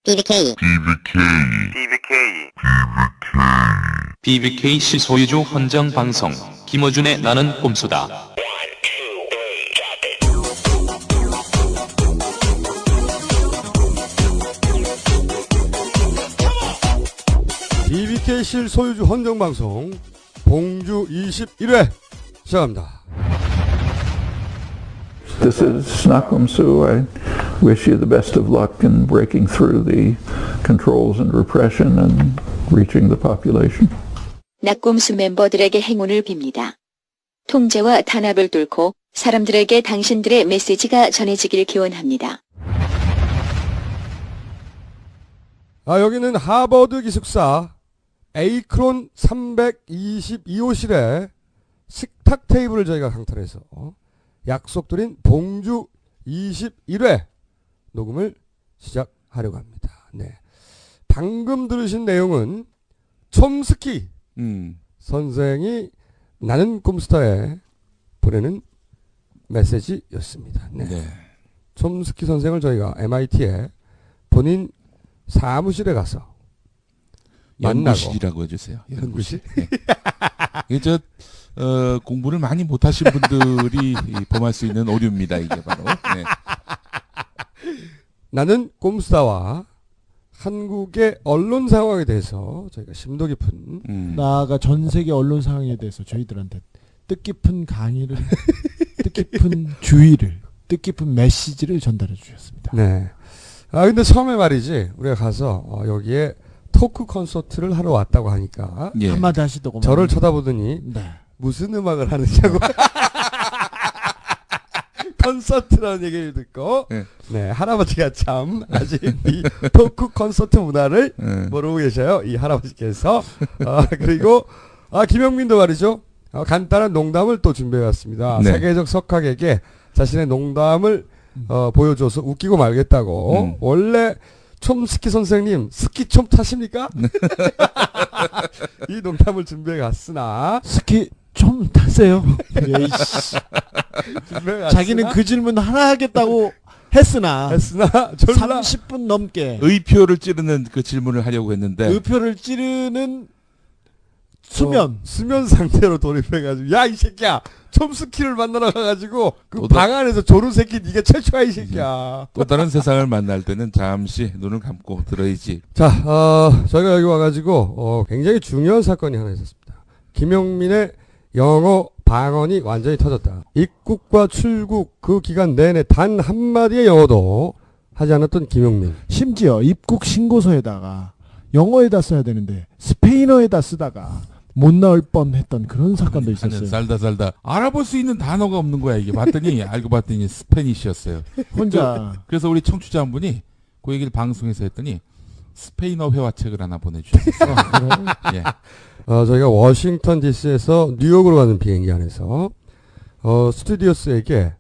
BBK BBKC 소유주 헌정 방송 김어준의 나는 꼼수다. BBKC 소유주 헌정 방송 봉주 21회 시작합니다. This is Nakumsu. I wish you the best of luck in breaking through the controls and repression and reaching the population. 낙곰수 멤버들에게 행운을 빕니다. 통제와 탄압을 뚫고 사람들에게 당신들의 메시지가 전해지길 기원합니다. 여기는 하버드 기숙사 에이크론 322호실에 식탁 테이블을 저희가 강탈해서 약속드린 봉주 21회 녹음을 시작하려고 합니다. 네. 방금 들으신 내용은 촘스키 선생이 나는 꼼수다에 보내는 메시지였습니다. 네. 촘스키 선생을 저희가 MIT에 본인 사무실에 가서 만나고. 연구실이라고 해주세요. 연구실? 네. 이게 공부를 많이 못하신 분들이 범할 수 있는 오류입니다. 이게 바로. 네. 나는 꼼수다와 한국의 언론 상황에 대해서 저희가 심도 깊은 나아가 전 세계 언론 상황에 대해서 저희들한테 뜻깊은 강의를 뜻깊은 주의를 뜻깊은 메시지를 전달해 주셨습니다. 네. 근데 처음에 말이지 우리가 가서 여기에 토크 콘서트를 하러 왔다고 하니까 예. 한마디 하시더구만. 저를 쳐다보더니 네. 무슨 음악을 하느냐고 콘서트라는 얘기를 듣고 네, 할아버지가 참 아직 이 토크 콘서트 문화를 모르고 계셔요. 이 할아버지께서 그리고 김영민도 말이죠. 간단한 농담을 또 준비해왔습니다. 네. 세계적 석학에게 자신의 농담을 보여줘서 웃기고 말겠다고. 원래 촘스키 선생님 스키 좀 타십니까? 이 농담을 준비해 갔으나 스키 좀 타세요. 자기는 그 질문 하나 하겠다고 했으나 졸라 30분 넘게 의표를 찌르는 그 질문을 하려고 했는데 의표를 찌르는 수면 상태로 돌입해가지고 야 이 새끼야 촘스키를 만나러 가가지고 그 방 안에서 조른 새끼 네가 최초야 이 새끼야. 또 다른 세상을 만날 때는 잠시 눈을 감고 들어야지. 자, 저희가 여기 와가지고 굉장히 중요한 사건이 하나 있었습니다. 김용민의 영어 방언이 완전히 터졌다. 입국과 출국 그 기간 내내 단 한마디의 영어도 하지 않았던 김용민. 심지어 입국 신고서에다가 영어에다 써야 되는데 스페인어에다 쓰다가 못 나올 뻔했던 그런 사건도 있었어요. 살다 알아볼 수 있는 단어가 없는 거야 이게. 봤더니 알고 봤더니 스페니쉬였어요. 혼자. 그래서 우리 청취자 한 분이 그 얘기를 방송에서 했더니 스페인어 회화책을 하나 보내주셨어요. 예. 저희가 워싱턴 DC에서 뉴욕으로 가는 비행기 안에서 스튜디오스에게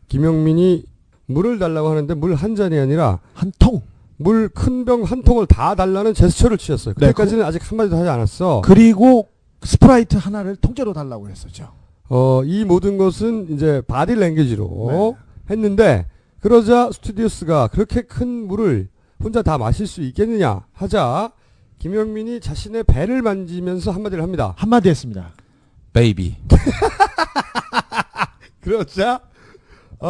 김용민이 물을 달라고 하는데 물 한 잔이 아니라 한 통. 물 큰 병 한 통을 다 달라는 제스처를 취했어요. 그때까지는 아직 한마디도 하지 않았어. 그리고 스프라이트 하나를 통째로 달라고 했었죠. 이 모든 것은 이제 바디 랭귀지로 했는데 그러자 스튜디오스가 그렇게 큰 물을 혼자 다 마실 수 있겠느냐 하자 김영민이 자신의 배를 만지면서 한마디를 합니다. 한마디 했습니다. 베이비. 그러자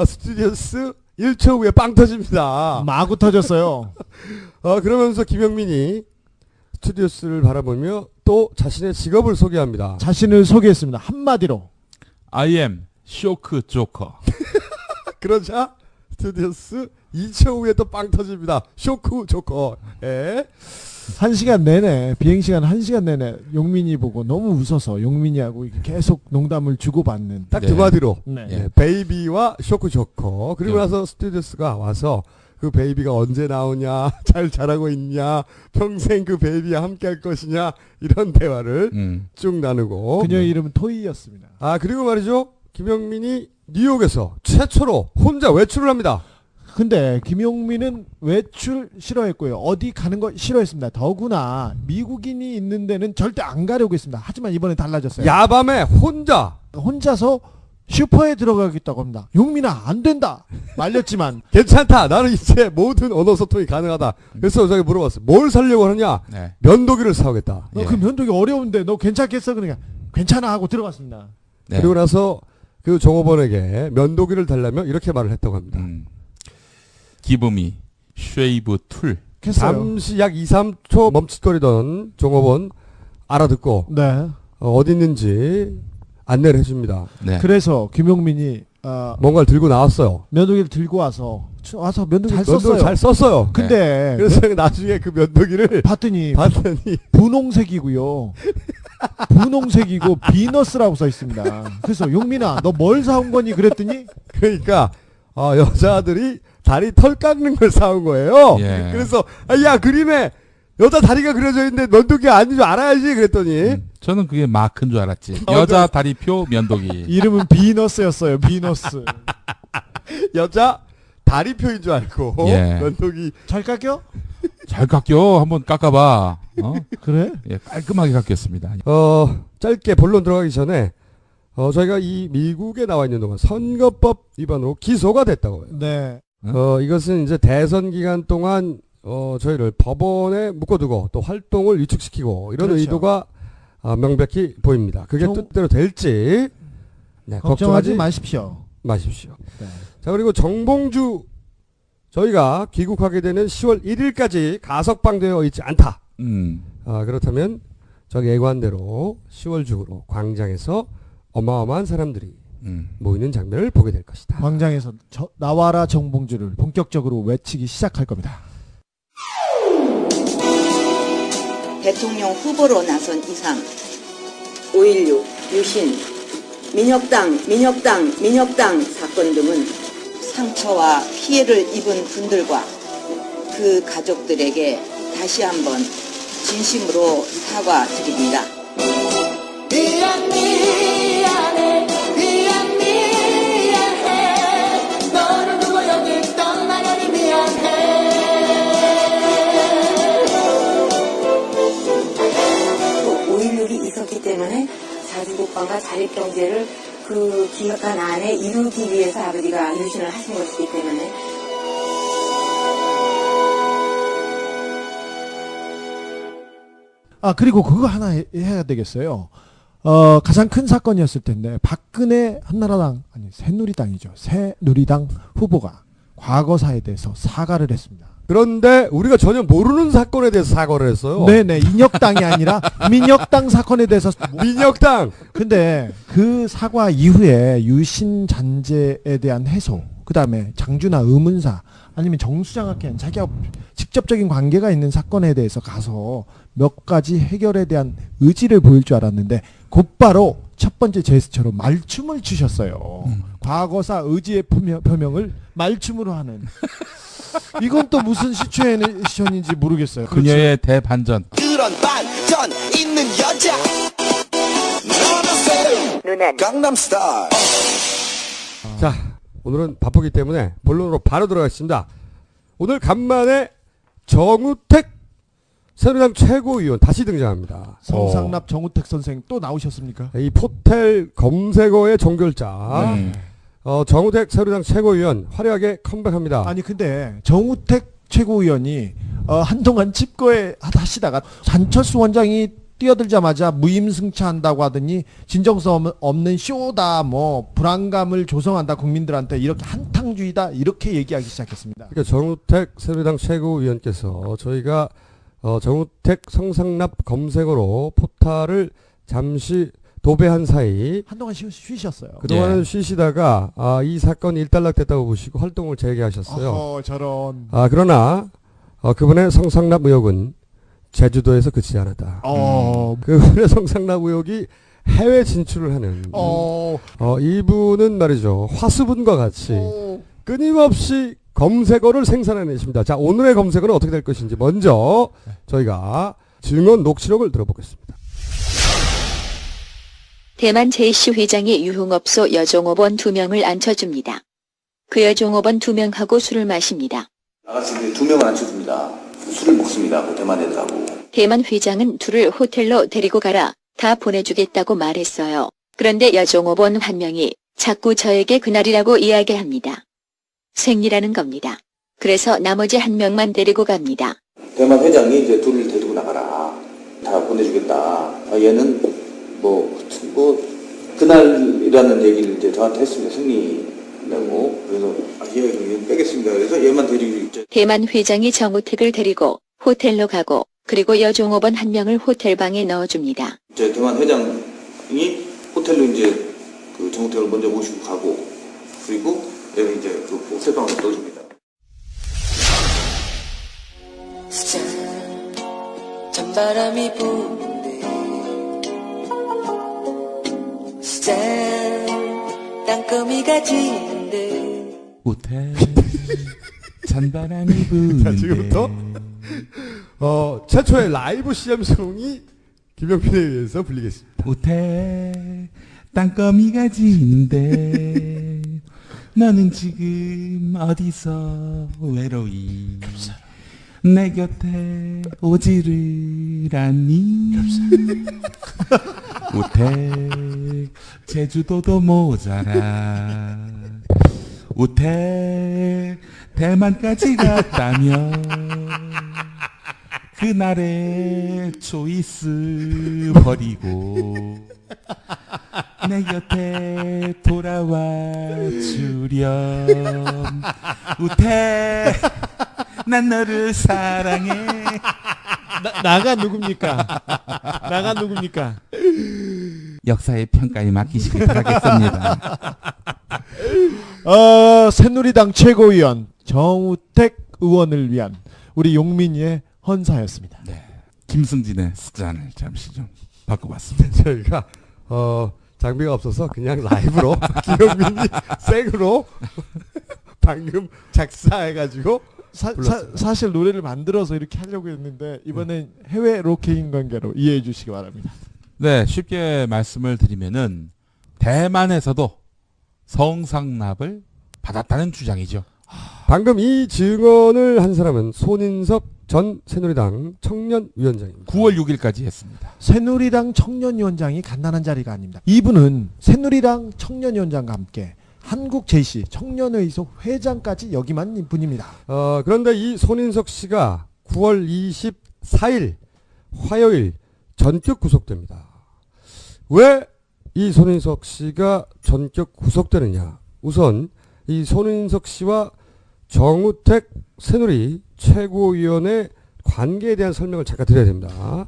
스튜디오스 1초 후에 빵 터집니다. 마구 터졌어요. 그러면서 김영민이 스튜디오스를 바라보며 또 자신의 직업을 소개합니다. 자신을 소개했습니다. 한마디로. I am 쇼크 조커. 그러자 스튜디오스 2초 후에 또 빵 터집니다. 쇼크 조커. 예. 1시간 내내 비행시간 1시간 내내 용민이 보고 너무 웃어서 용민이하고 계속 농담을 주고받는 딱 두 마디로 네. 베이비와 쇼크 조커. 그리고 나서 스튜디오스가 와서 그 베이비가 언제 나오냐, 잘 자라고 있냐, 평생 그 베이비와 함께 할 것이냐 이런 대화를 쭉 나누고 그녀의 이름은 토이였습니다. 그리고 말이죠 김영민이 뉴욕에서 최초로 혼자 외출을 합니다. 근데 김용민은 외출 싫어했고요. 어디 가는 거 싫어했습니다. 더구나 미국인이 있는 데는 절대 안 가려고 했습니다. 하지만 이번에 달라졌어요. 야밤에 혼자서 슈퍼에 들어가겠다고 합니다. 용민아 안 된다 말렸지만 괜찮다. 나는 이제 모든 언어 소통이 가능하다. 그래서 저기 물어봤어요. 뭘 사려고 하느냐? 네. 면도기를 사오겠다. 너 그 면도기 어려운데 너 괜찮겠어? 그러니까 괜찮아 하고 들어갔습니다. 네. 그리고 나서 그 종업원에게 면도기를 달라며 이렇게 말을 했다고 합니다. 기브미 쉐이브 툴. 했어요. 잠시 약 2, 3초 멈칫거리던 종업원 알아듣고 네. 어디 있는지 안내를 해줍니다. 네. 그래서 김용민이 뭔가를 들고 나왔어요. 면도기를 들고 와서 면도기 잘 면도기를 썼어요. 잘 썼어요. 근데 그래서 나중에 그 면도기를 봤더니 봤더니 분홍색이고요. 분홍색이고 비너스라고 써 있습니다. 그래서 용민아 너 뭘 사온 거니 그랬더니 그러니까 여자들이 다리 털 깎는 걸 사온 거예요. 예. 그래서 야 그림에 여자 다리가 그려져 있는데 면도기 아닌 줄 알아야지 그랬더니 저는 그게 마크인 줄 알았지. 여자 다리표 면도기. 이름은 비너스였어요. 비너스. 여자 다리표인 줄 알고 예. 면도기 잘 깎여? 잘 깎여. 한번 깎아봐. 그래? 예, 깔끔하게 깎였습니다. 짧게 본론 들어가기 전에 저희가 이 미국에 나와 있는 동안 선거법 위반으로 기소가 됐다고요. 네. 이것은 이제 대선 기간 동안 저희를 법원에 묶어두고 또 활동을 위축시키고 이런 그렇죠. 의도가 명백히 보입니다. 그게 뜻대로 될지 걱정하지 마십시오. 네. 자 그리고 정봉주 저희가 귀국하게 되는 10월 1일까지 가석방되어 있지 않다. 그렇다면 저기 예고한대로 10월 중으로 광장에서 어마어마한 사람들이 모이는 장면을 보게 될 것이다. 광장에서 나와라 정봉주를 본격적으로 외치기 시작할 겁니다. 대통령 후보로 나선 이상 5.16 유신 민혁당 사건 등은 상처와 피해를 입은 분들과 그 가족들에게 다시 한번 진심으로 사과드립니다. 미안해 너를 두고 여길 떠나려니 미안해. 5.16이 있었기 때문에 자주국방과 자립경제를 그 기간 안에 이루기 위해서 아버지가 유신을 하신 것이기 때문에 그리고 그거 하나 해야 되겠어요. 가장 큰 사건이었을 텐데 박근혜 새누리당 후보가 과거사에 대해서 사과를 했습니다. 그런데 우리가 전혀 모르는 사건에 대해서 사과를 했어요. 네네 인혁당이 아니라 민혁당 사건에 대해서 민혁당. 근데 그 사과 이후에 유신 잔재에 대한 해소, 그 다음에 장주나 의문사 아니면 정수장학회는 자기가 직접적인 관계가 있는 사건에 대해서 가서 몇 가지 해결에 대한 의지를 보일 줄 알았는데 곧바로 첫 번째 제스처로 말춤을 추셨어요. 과거사 의지의 표명을 말춤으로 하는. 이건 또 무슨 시츄에이션인지 모르겠어요. 그녀의 대반전. 그런 반전 있는 여자. 누난 강남스타일. 자 오늘은 바쁘기 때문에 본론으로 바로 들어가겠습니다. 오늘 간만에 정우택 새누리당 최고위원 다시 등장합니다. 성상납 정우택 선생 또 나오셨습니까? 이 포털 검색어의 종결자 정우택 새누리당 최고위원 화려하게 컴백합니다. 아니 근데 정우택 최고위원이 한동안 집거에 하시다가 한철수 원장이 뛰어들자마자 무임승차한다고 하더니 진정성 없는 쇼다, 뭐 불안감을 조성한다 국민들한테, 이렇게 한탕주의다 이렇게 얘기하기 시작했습니다. 그러니까 정우택 새누리당 최고위원께서 저희가 정우택 성상납 검색어로 포탈을 잠시 도배한 사이 한동안 쉬셨어요. 그동안은 쉬시다가 이 사건이 일단락됐다고 보시고 활동을 재개하셨어요. 저런. 그러나 그분의 성상납 의혹은 제주도에서 그치지 않았다. 그분의 성상납 의혹이 해외 진출을 하는 이분은 말이죠. 화수분과 같이 끊임없이 검색어를 생산해내십니다. 자, 오늘의 검색어는 어떻게 될 것인지 먼저 저희가 증언 녹취록을 들어보겠습니다. 대만 제이씨 회장이 유흥업소 여종업원 2명을 앉혀줍니다. 그 여종업원 2명하고 술을 마십니다. 나갔을 때 2명을 앉혀줍니다. 술을 먹습니다. 그 대만 애들하고. 대만 회장은 둘을 호텔로 데리고 가라, 다 보내주겠다고 말했어요. 그런데 여종업원 한 명이 자꾸 저에게 그날이라고 이야기합니다. 생리라는 겁니다. 그래서 나머지 한 명만 데리고 갑니다. 대만 회장이 이제 둘을 데리고 나가라. 다 보내주겠다. 얘는 그날이라는 얘기를 이제 저한테 했습니다. 승리라고. 그래서 얘 빼겠습니다. 그래서 얘만 데리고 있죠. 대만 회장이 정우택을 데리고 호텔로 가고 그리고 여종업원 한 명을 호텔방에 넣어줍니다. 이제 대만 회장이 호텔로 이제 그 정우택을 먼저 모시고 가고 그리고 얘를 이제 그 호텔방으로 넣어줍니다. 찬바람이 부는데 땅거미가 지는데 호텔 찬바람이 부는데. 자, 지금부터 최초의 라이브 CM송이 김영필에 의해서 불리겠습니다. 호텔 땅거미가 지는데 너는 지금 어디서 외로이 내 곁에 오지를 않니? 우택 제주도도 모자라. 우택 대만까지 갔다면 그날의 초이스 버리고 내 곁에 돌아와 주렴. 우택 난 너를 사랑해. 나가 누굽니까? 나가 누굽니까? 역사의 평가에 맡기시길 바라겠습니다. 새누리당 최고위원 정우택 의원을 위한 우리 용민이의 헌사였습니다. 네. 김승진의 숫자를 잠시 좀 바꿔봤습니다. 저희가 장비가 없어서 그냥 라이브로 김영민이 생으로 방금 작사해가지고 사실 노래를 만들어서 이렇게 하려고 했는데 이번엔 해외 로케인 관계로 이해해 주시기 바랍니다. 네, 쉽게 말씀을 드리면은 대만에서도 성상납을 받았다는 주장이죠. 방금 이 증언을 한 사람은 손인석 전 새누리당 청년위원장입니다. 9월 6일까지 했습니다. 새누리당 청년위원장이 간단한 자리가 아닙니다. 이분은 새누리당 청년위원장과 함께 한국제시 청년의소 회장까지 역임한 분입니다. 그런데 이 손인석 씨가 9월 24일 화요일 전격 구속됩니다. 왜 이 손인석 씨가 전격 구속되느냐? 우선 이 손인석 씨와 정우택 새누리 최고위원의 관계에 대한 설명을 잠깐 드려야 됩니다.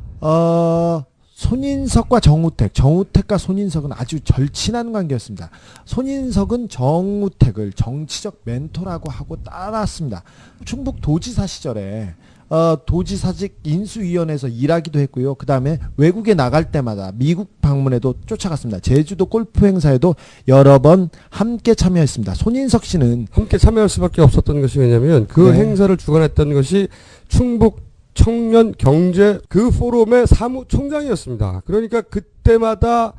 손인석과 정우택과 손인석은 아주 절친한 관계였습니다. 손인석은 정우택을 정치적 멘토라고 하고 따랐습니다. 충북 도지사 시절에 도지사직 인수위원회에서 일하기도 했고요. 그 다음에 외국에 나갈 때마다 미국 방문에도 쫓아갔습니다. 제주도 골프 행사에도 여러 번 함께 참여했습니다. 손인석 씨는 함께 참여할 수밖에 없었던 것이 왜냐하면 그 행사를 주관했던 것이 충북 청년 경제 그 포럼의 사무총장이었습니다. 그러니까 그때마다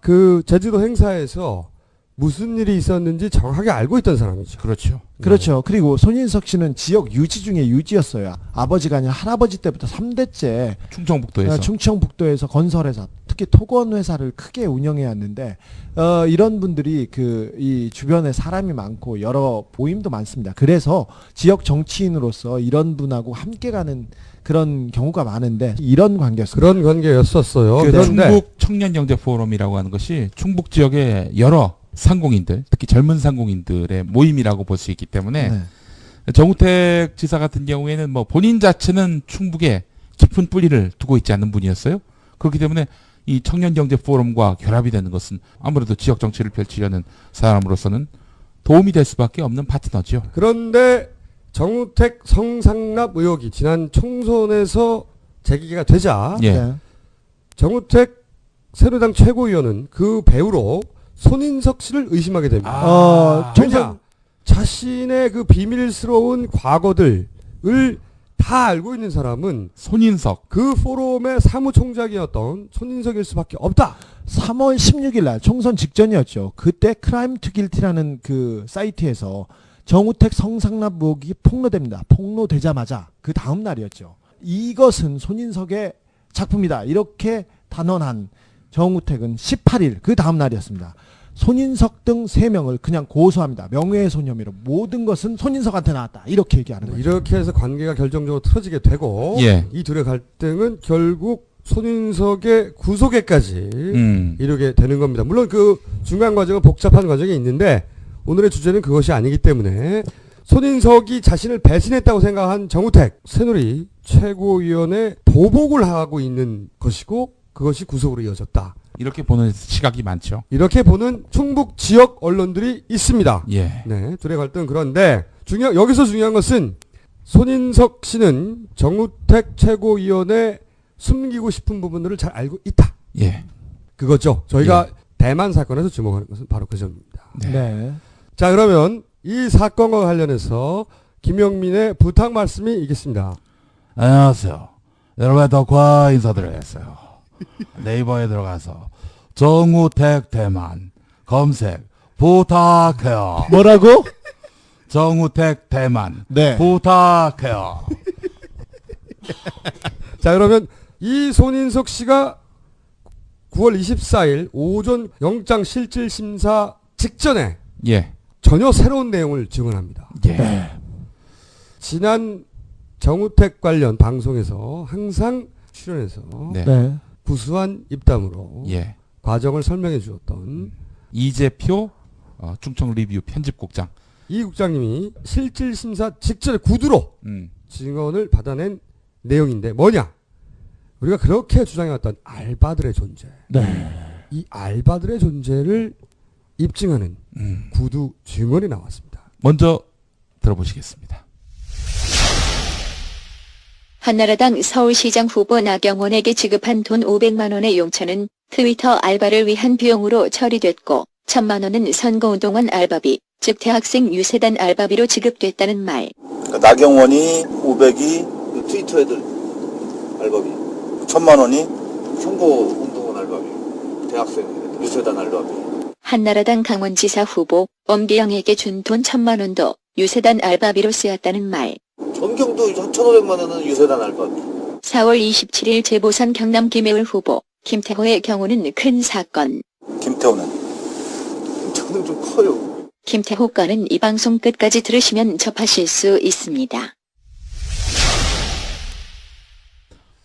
그 제주도 행사에서 무슨 일이 있었는지 정확하게 알고 있던 사람이죠. 그렇죠. 그렇죠. 그리고 손인석 씨는 지역 유지 중에 유지였어요. 아버지가 아니라 할아버지 때부터 3대째 충청북도에서 건설회사, 특히 토건회사를 크게 운영해 왔는데 이런 분들이 이 주변에 사람이 많고 여러 모임도 많습니다. 그래서 지역 정치인으로서 이런 분하고 함께 가는 그런 경우가 많은데 이런 관계였습니다. 그런 관계였었어요. 그런데 충북 청년경제 포럼이라고 하는 것이 충북 지역의 여러 상공인들, 특히 젊은 상공인들의 모임이라고 볼 수 있기 때문에 정우택 지사 같은 경우에는 뭐 본인 자체는 충북에 깊은 뿌리를 두고 있지 않는 분이었어요. 그렇기 때문에 이 청년경제 포럼과 결합이 되는 것은 아무래도 지역 정치를 펼치려는 사람으로서는 도움이 될 수밖에 없는 파트너죠. 그런데 정우택 성상납 의혹이 지난 총선에서 제기가 되자 정우택 새누리당 최고위원은 그 배우로 손인석 씨를 의심하게 됩니다. 왜냐? 자신의 그 비밀스러운 과거들을 다 알고 있는 사람은 손인석, 그 포럼의 사무총장이었던 손인석일 수밖에 없다. 3월 16일 날 총선 직전이었죠. 그때 크라임 투 길티라는 그 사이트에서 정우택 성상납 의혹이 폭로됩니다. 폭로되자마자 그 다음 날이었죠. 이것은 손인석의 작품이다. 이렇게 단언한 정우택은 18일 그 다음 날이었습니다. 손인석 등 3명을 그냥 고소합니다. 명예훼손 혐의로 모든 것은 손인석한테 나왔다. 이렇게 얘기하는 거죠. 이렇게 해서 관계가 결정적으로 틀어지게 되고 예. 이 둘의 갈등은 결국 손인석의 구속에까지 이르게 되는 겁니다. 물론 그 중간 과정은 복잡한 과정이 있는데 오늘의 주제는 그것이 아니기 때문에 손인석이 자신을 배신했다고 생각한 정우택 새누리 최고위원회 보복을 하고 있는 것이고 그것이 구속으로 이어졌다. 이렇게 보는 시각이 많죠. 이렇게 보는 충북 지역 언론들이 있습니다. 예. 네, 둘의 갈등은 그런데 여기서 중요한 것은 손인석 씨는 정우택 최고위원회 숨기고 싶은 부분들을 잘 알고 있다. 예. 그거죠. 저희가 예. 대만 사건에서 주목하는 것은 바로 그 점입니다. 네. 자, 그러면 이 사건과 관련해서 김영민의 부탁 말씀이 있겠습니다. 안녕하세요. 여러분의 덕화 인사드리겠어요. 네이버에 들어가서 정우택 대만 검색 부탁해요. 뭐라고? 정우택 대만 네. 부탁해요. 자, 그러면 이 손인석 씨가 9월 24일 오전 영장 실질 심사 직전에 예. 전혀 새로운 내용을 증언합니다. 예. 지난 정우택 관련 방송에서 항상 출연해서 네. 네. 구수한 입담으로 예. 과정을 설명해 주었던 이재표 충청 리뷰 편집국장. 이 국장님이 실질 심사 직전에 구두로 증언을 받아낸 내용인데 뭐냐? 우리가 그렇게 주장해왔던 알바들의 존재. 네. 이 알바들의 존재를 입증하는 구두 증언이 나왔습니다. 먼저 들어보시겠습니다. 한나라당 서울시장 후보 나경원에게 지급한 돈 500만 원의 용처는 트위터 알바를 위한 비용으로 처리됐고 1,000만 원은 선거운동원 알바비, 즉 대학생 유세단 알바비로 지급됐다는 말. 그러니까 나경원이 500이 트위터 애들 알바비, 1,000만 원이 선거운동원 알바비, 대학생 애들 유세단 알바비. 한나라당 강원지사 후보 엄기영에게 준 돈 1,000만 원도 유세단 알바비로 쓰였다는 말. 전경도 1,500만 원은 유세단 알바비. 4월 27일 재보선 경남 김해울 후보 김태호의 경우는 큰 사건. 김태호는 좀 커요. 김태호 건은 이 방송 끝까지 들으시면 접하실 수 있습니다.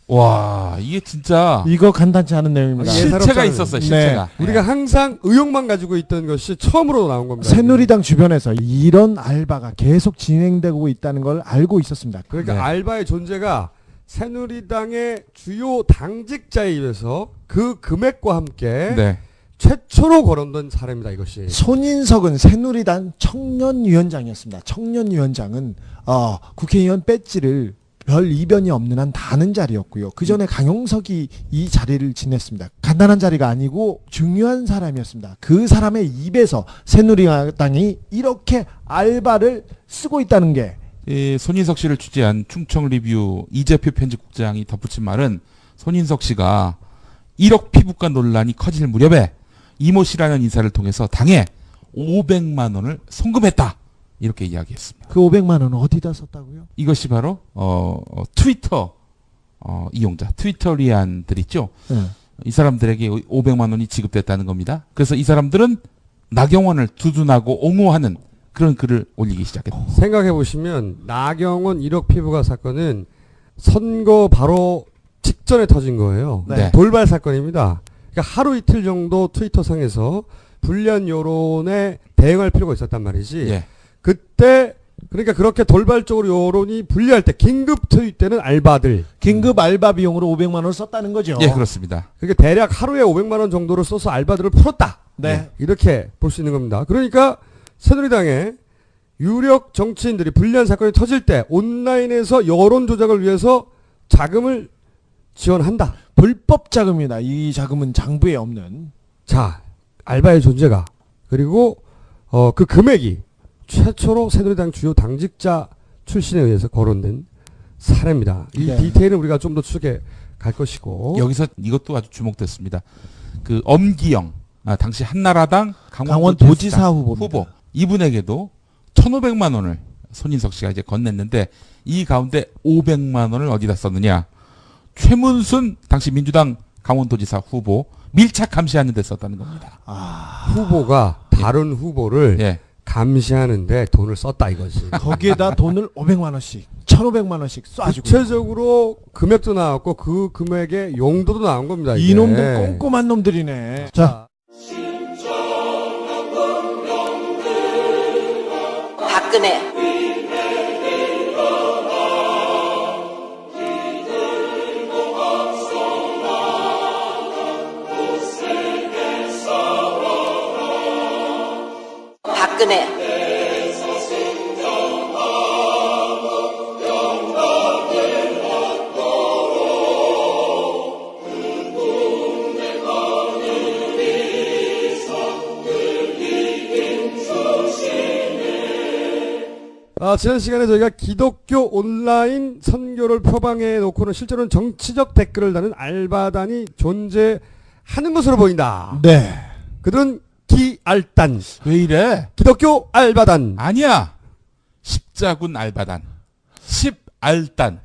와, 이게 진짜 이거 간단치 않은 내용입니다. 실체가 있었어요. 실체가. 네. 우리가 항상 의혹만 가지고 있던 것이 처음으로 나온 겁니다. 새누리당 주변에서 이런 알바가 계속 진행되고 있다는 걸 알고 있었습니다. 그러니까 네. 알바의 존재가 새누리당의 주요 당직자에 의해서 그 금액과 함께 네. 최초로 거론된 사례입니다. 이것이. 손인석은 새누리당 청년위원장이었습니다. 청년위원장은 국회의원 배지를 별 이변이 없는 한 다는 자리였고요. 그 전에 강용석이 이 자리를 지냈습니다. 간단한 자리가 아니고 중요한 사람이었습니다. 그 사람의 입에서 새누리당이 이렇게 알바를 쓰고 있다는 게 손인석 씨를 취재한 충청 리뷰 이재표 편집국장이 덧붙인 말은 손인석 씨가 1억 피부과 논란이 커질 무렵에 이모 씨라는 인사를 통해서 당에 500만 원을 송금했다. 이렇게 이야기했습니다. 그 500만 원은 어디다 썼다고요? 이것이 바로 트위터 이용자, 트위터리안들 있죠. 네. 이 사람들에게 500만 원이 지급됐다는 겁니다. 그래서 이 사람들은 나경원을 두둔하고 옹호하는 그런 글을 올리기 시작했습니다. 생각해 보시면 나경원 1억 피부과 사건은 선거 바로 직전에 터진 거예요. 네. 돌발 사건입니다. 그러니까 하루 이틀 정도 트위터상에서 불리한 여론에 대응할 필요가 있었단 말이지. 예. 그때 그러니까 그렇게 돌발적으로 여론이 불리할 때 긴급 투입 때는 알바들. 긴급 알바 비용으로 500만 원을 썼다는 거죠. 예, 그렇습니다. 그러니까 대략 하루에 500만 원 정도를 써서 알바들을 풀었다. 네. 이렇게 볼 수 있는 겁니다. 그러니까 새누리당의 유력 정치인들이 불리한 사건이 터질 때 온라인에서 여론 조작을 위해서 자금을 지원한다. 불법 자금이다. 이 자금은 장부에 없는. 자, 알바의 존재가 그리고 그 금액이 최초로 새누리당 주요 당직자 출신에 의해서 거론된 사례입니다. 이 네. 디테일은 우리가 좀 더 추적해 갈 것이고 여기서 이것도 아주 주목됐습니다. 그 엄기영, 당시 한나라당 강원도지사 후보입니다. 후보 이분에게도 1,500만 원을 손인석 씨가 이제 건넸는데 이 가운데 500만 원을 어디다 썼느냐? 최문순 당시 민주당 강원도지사 후보 밀착 감시하는 데 썼다는 겁니다. 후보가 다른 후보를 예. 감시하는데 돈을 썼다 이거지. 거기에다 돈을 500만 원씩, 1,500만 원씩 쏴주고. 구체적으로 금액도 나왔고 그 금액의 용도도 나온 겁니다. 이게. 이놈들 꼼꼼한 놈들이네. 자, 박근혜 박근혜 지난 시간에 저희가 기독교 온라인 선교를 표방해 놓고는 실제로는 정치적 댓글을 다는 알바단이 존재하는 것으로 보인다. 네. 그들은 기알단. 왜 이래? 기독교 알바단. 아니야. 십자군 알바단. 십알단.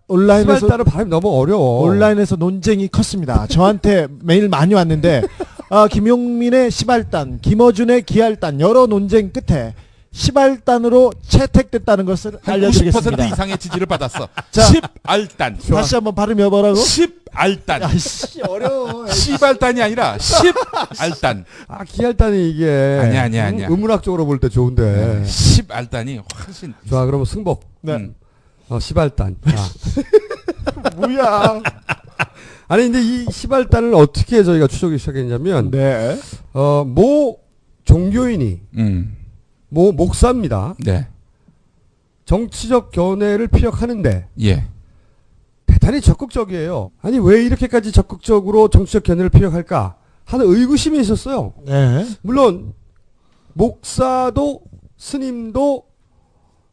온라인에서 시발단은 발음이 너무 어려워. 온라인에서 논쟁이 컸습니다. 저한테 메일 많이 왔는데 김용민의 시발단, 김어준의 기알단 여러 논쟁 끝에 시발단으로 채택됐다는 것을 알려드리겠습니다. 90% 이상의 지지를 받았어. 자, 십알단. 다시 한번 발음해 보라고. 십알단. 아이씨 어려워. 시발단이 아니라 십알단. 기알단이 이게 아니야. 의문학적으로 볼 때 좋은데. 십알단이 훨씬. 좋아, 그러면 승복. 네. 시발단. 뭐야? 아니 근데 이 시발단을 어떻게 저희가 추적이 시작했냐면, 네. 모 종교인이 모 목사입니다. 네. 정치적 견해를 피력하는데 예. 대단히 적극적이에요. 아니 왜 이렇게까지 적극적으로 정치적 견해를 피력할까 하는 의구심이 있었어요. 네. 물론 목사도 스님도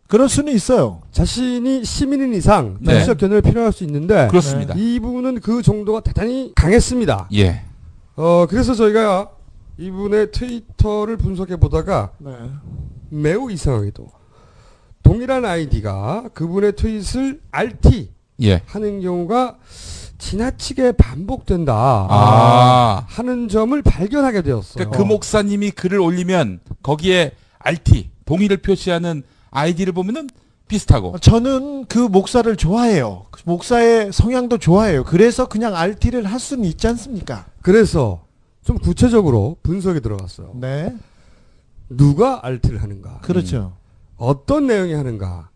그럴 수는 있어요. 자신이 시민인 이상 네. 정치적 견해를 필요할 수 있는데 그렇습니다. 이분은 그 정도가 대단히 강했습니다. 예. 그래서 저희가 이분의 트위터를 분석해 보다가 네. 매우 이상하게도 동일한 아이디가 그분의 트윗을 RT 예. 하는 경우가 지나치게 반복된다 하는 점을 발견하게 되었어요. 그러니까 그 목사님이 글을 올리면 거기에 RT 동의를 표시하는 아이디를 보면은 비슷하고. 저는 그 목사를 좋아해요. 목사의 성향도 좋아해요. 그래서 그냥 RT를 할 수는 있지 않습니까? 그래서 좀 구체적으로 분석에 들어갔어요. 네. 누가 RT를 하는가? 그렇죠. 어떤 내용이 하는가?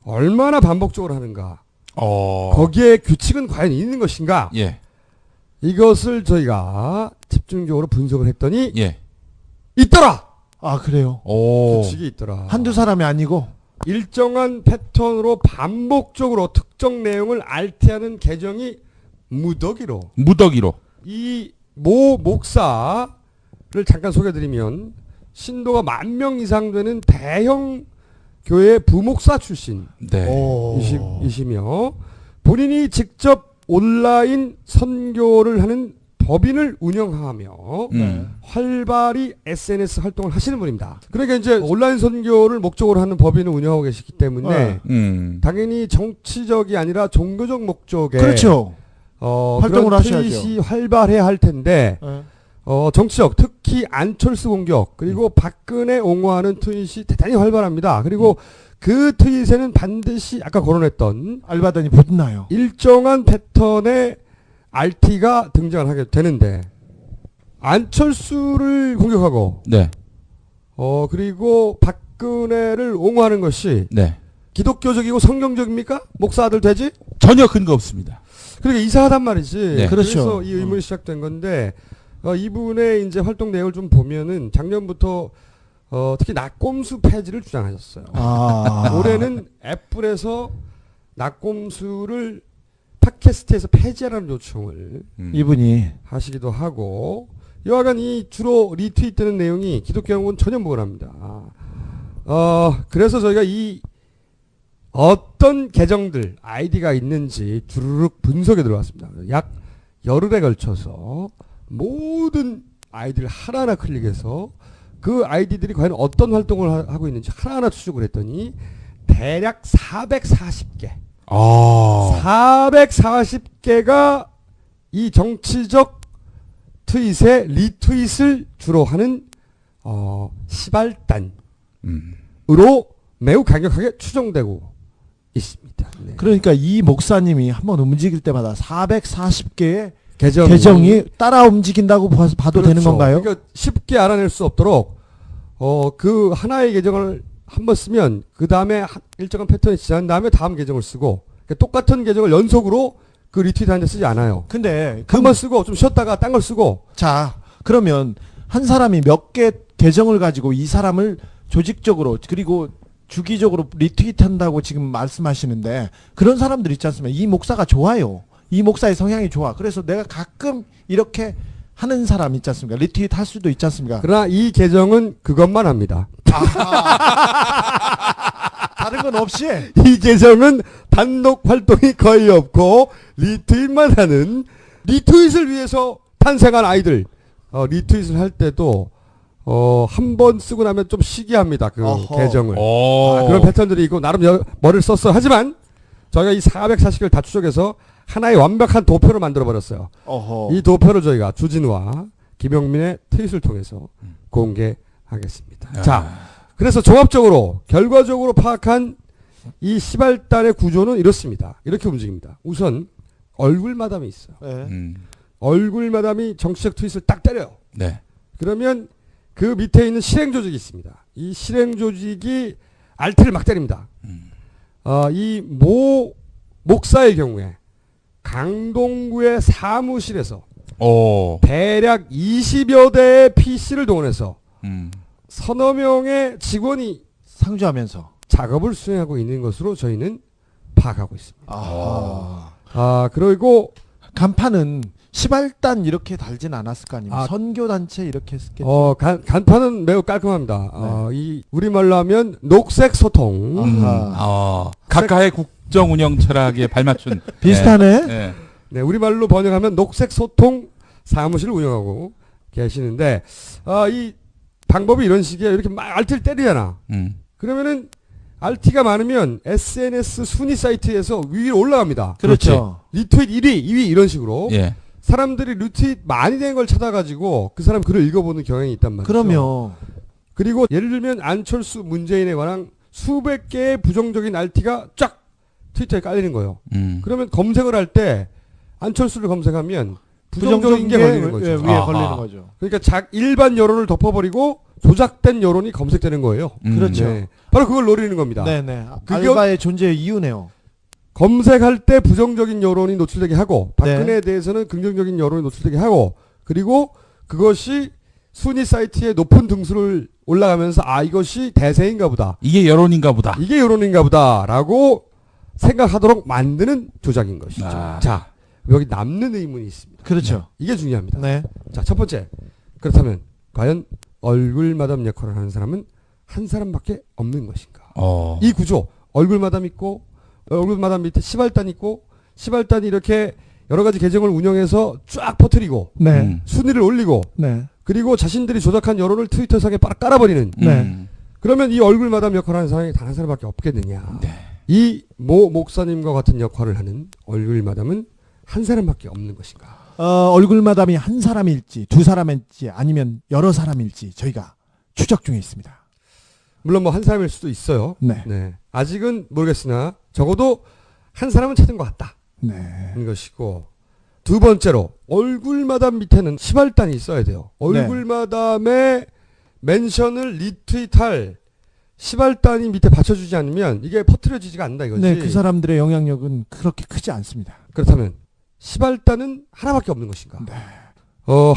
얼마나 반복적으로 하는가? 거기에 규칙은 과연 있는 것인가? 예. 이것을 저희가 집중적으로 분석을 했더니 예. 있더라. 아 그래요. 규칙이 있더라. 한두 사람이 아니고 일정한 패턴으로 반복적으로 특정 내용을 RT하는 계정이 무더기로. 이 모 목사를 잠깐 소개해드리면 신도가 10,000명 이상 되는 대형 교회 부목사 출신 이시며 본인이 직접 온라인 선교를 하는 법인을 운영하며 활발히 SNS 활동을 하시는 분입니다. 그러니까 이제 온라인 선교를 목적으로 하는 법인을 운영하고 계시기 때문에 당연히 정치적이 아니라 종교적 목적에 그렇죠. 활동을 하셔야죠. 트윗이 활발해야 할 텐데 정치적 특히 안철수 공격 그리고 박근혜 옹호하는 트윗이 대단히 활발합니다. 그리고 그 트윗에는 반드시 아까 거론했던 알바단이 붙나요. 일정한 패턴의 RT가 등장을 하게 되는데 안철수를 공격하고 네. 그리고 박근혜를 옹호하는 것이 네. 기독교적이고 성경적입니까? 목사들 되지? 전혀 근거 없습니다. 그러니까 이상하단 말이지. 네. 그래서 그렇죠. 이 의문이 시작된 건데 이분의 이제 활동 내용을 좀 보면은 작년부터 특히 낙곰수 폐지를 주장하셨어요. 올해는 애플에서 낙곰수를 팟캐스트에서 폐지하라는 요청을 이분이 하시기도 하고 여하간 이 주로 리트윗되는 내용이 기독교하고는 전혀 무관합니다. 그래서 저희가 이 어떤 계정들 아이디가 있는지 주르륵 분석에 들어갔습니다. 약 열흘에 걸쳐서 모든 아이디를 하나하나 클릭해서 그 아이디들이 과연 어떤 활동을 하고 있는지 하나하나 추적을 했더니 대략 440개 440개가 이 정치적 트윗에 리트윗을 주로 하는 시발단으로 매우 강력하게 추정되고 있습니다. 네. 그러니까 이 목사님이 한번 움직일 때마다 440개의 계정이 따라 움직인다고 봐도 그렇죠. 되는 건가요? 그러니까 쉽게 알아낼 수 없도록 그 하나의 계정을 한번 쓰면 그 다음에 일정한 패턴이 지난 다음에 다음 계정을 쓰고 그러니까 똑같은 계정을 연속으로 그 리트윗하는데 쓰지 않아요. 근데 한 번 쓰고 좀 쉬었다가 딴 걸 쓰고. 자, 그러면 한 사람이 몇 개 계정을 가지고 이 사람을 조직적으로 그리고 주기적으로 리트윗한다고 지금 말씀하시는데 그런 사람들 있지 않습니까? 이 목사가 좋아요. 이 목사의 성향이 좋아. 그래서 내가 가끔 이렇게 하는 사람 있지 않습니까? 리트윗 할 수도 있지 않습니까? 그러나 이 계정은 그것만 합니다. 다른 건 없이 이 계정은 단독 활동이 거의 없고 리트윗만 하는 리트윗을 위해서 탄생한 아이들 리트윗을 할 때도 한 번 쓰고 나면 좀 쉬게 합니다. 그 계정을. 그런 패턴들이 있고 나름 머리를 썼어요. 하지만 저희가 이 440개를 다 추적해서 하나의 완벽한 도표를 만들어 버렸어요. 이 도표를 저희가 주진우와 김영민의 트윗을 통해서 공개하겠습니다. 자, 그래서 종합적으로 결과적으로 파악한 이 시발단의 구조는 이렇습니다. 이렇게 움직입니다. 우선 얼굴 마담이 있어요. 얼굴 마담이 정치적 트윗을 딱 때려요. 네. 그러면 그 밑에 있는 실행 조직이 있습니다. 이 실행 조직이 알트를 막 때립니다. 이 목사의 경우에 강동구의 사무실에서 대략 20여 대의 PC를 동원해서 서너 명의 직원이 상주하면서 작업을 수행하고 있는 것으로 저희는 파악하고 있습니다. 그리고 간판은 시발단 이렇게 달진 않았을 거 아닙니까? 선교단체 이렇게 했겠죠. 간판은 매우 깔끔합니다. 이 우리말로 하면 녹색 소통. 각하의 국정 운영 철학에 발맞춘 비슷하네. 네, 우리말로 번역하면 녹색 소통 사무실을 운영하고 계시는데 이 방법이 이런 식이에요. 이렇게 막 RT를 때리잖아. 그러면은 RT가 많으면 SNS 순위 사이트에서 위로 올라갑니다. 그렇죠. 리트윗 1위, 2위 이런 식으로. 예. 사람들이 리트윗 많이 된 걸 찾아가지고 그 사람 글을 읽어보는 경향이 있단 말이죠. 그럼요. 그리고 예를 들면 안철수 문재인에 관한 수백 개의 부정적인 RT가 쫙 트위터에 깔리는 거예요. 그러면 검색을 할 때 안철수를 검색하면 부정적인 게 걸리는 거죠. 위에 걸리는 거죠. 그러니까 일반 여론을 덮어버리고 조작된 여론이 검색되는 거예요. 그렇죠. 네. 바로 그걸 노리는 겁니다. 네네. 알바의 존재의 이유네요. 검색할 때 부정적인 여론이 노출되게 하고 박근혜에 대해서는 긍정적인 여론이 노출되게 하고 그리고 그것이 순위 사이트에 높은 등수를 올라가면서 이것이 대세인가 보다. 이게 여론인가 보다. 이게 여론인가 보다라고 생각하도록 만드는 조작인 것이죠. 자, 여기 남는 의문이 있습니다. 그렇죠. 이게 중요합니다. 네. 자, 첫 번째. 그렇다면 과연 얼굴 마담 역할을 하는 사람은 한 사람밖에 없는 것인가? 이 구조. 얼굴 마담 있고 얼굴 마담 밑에 시발단 있고 시발단이 이렇게 여러 가지 계정을 운영해서 쫙 퍼뜨리고 순위를 올리고 그리고 자신들이 조작한 여론을 트위터상에 깔아버리는 그러면 이 얼굴 마담 역할을 하는 사람이 단 한 사람밖에 없겠느냐. 이 목사님과 같은 역할을 하는 얼굴 마담은 한 사람밖에 없는 것인가. 얼굴 마담이 한 사람일지 두 사람일지 아니면 여러 사람일지 저희가 추적 중에 있습니다. 물론 뭐 한 사람일 수도 있어요. 네. 아직은 모르겠으나 적어도 한 사람은 찾은 것 같다. 는 것이고 두 번째로 얼굴 마담 밑에는 시발단이 있어야 돼요. 얼굴 마담의 멘션을 리트윗할 시발단이 밑에 받쳐주지 않으면 이게 퍼뜨려지지가 않는다 이거지. 네, 그 사람들의 영향력은 그렇게 크지 않습니다. 그렇다면 시발단은 하나밖에 없는 것인가?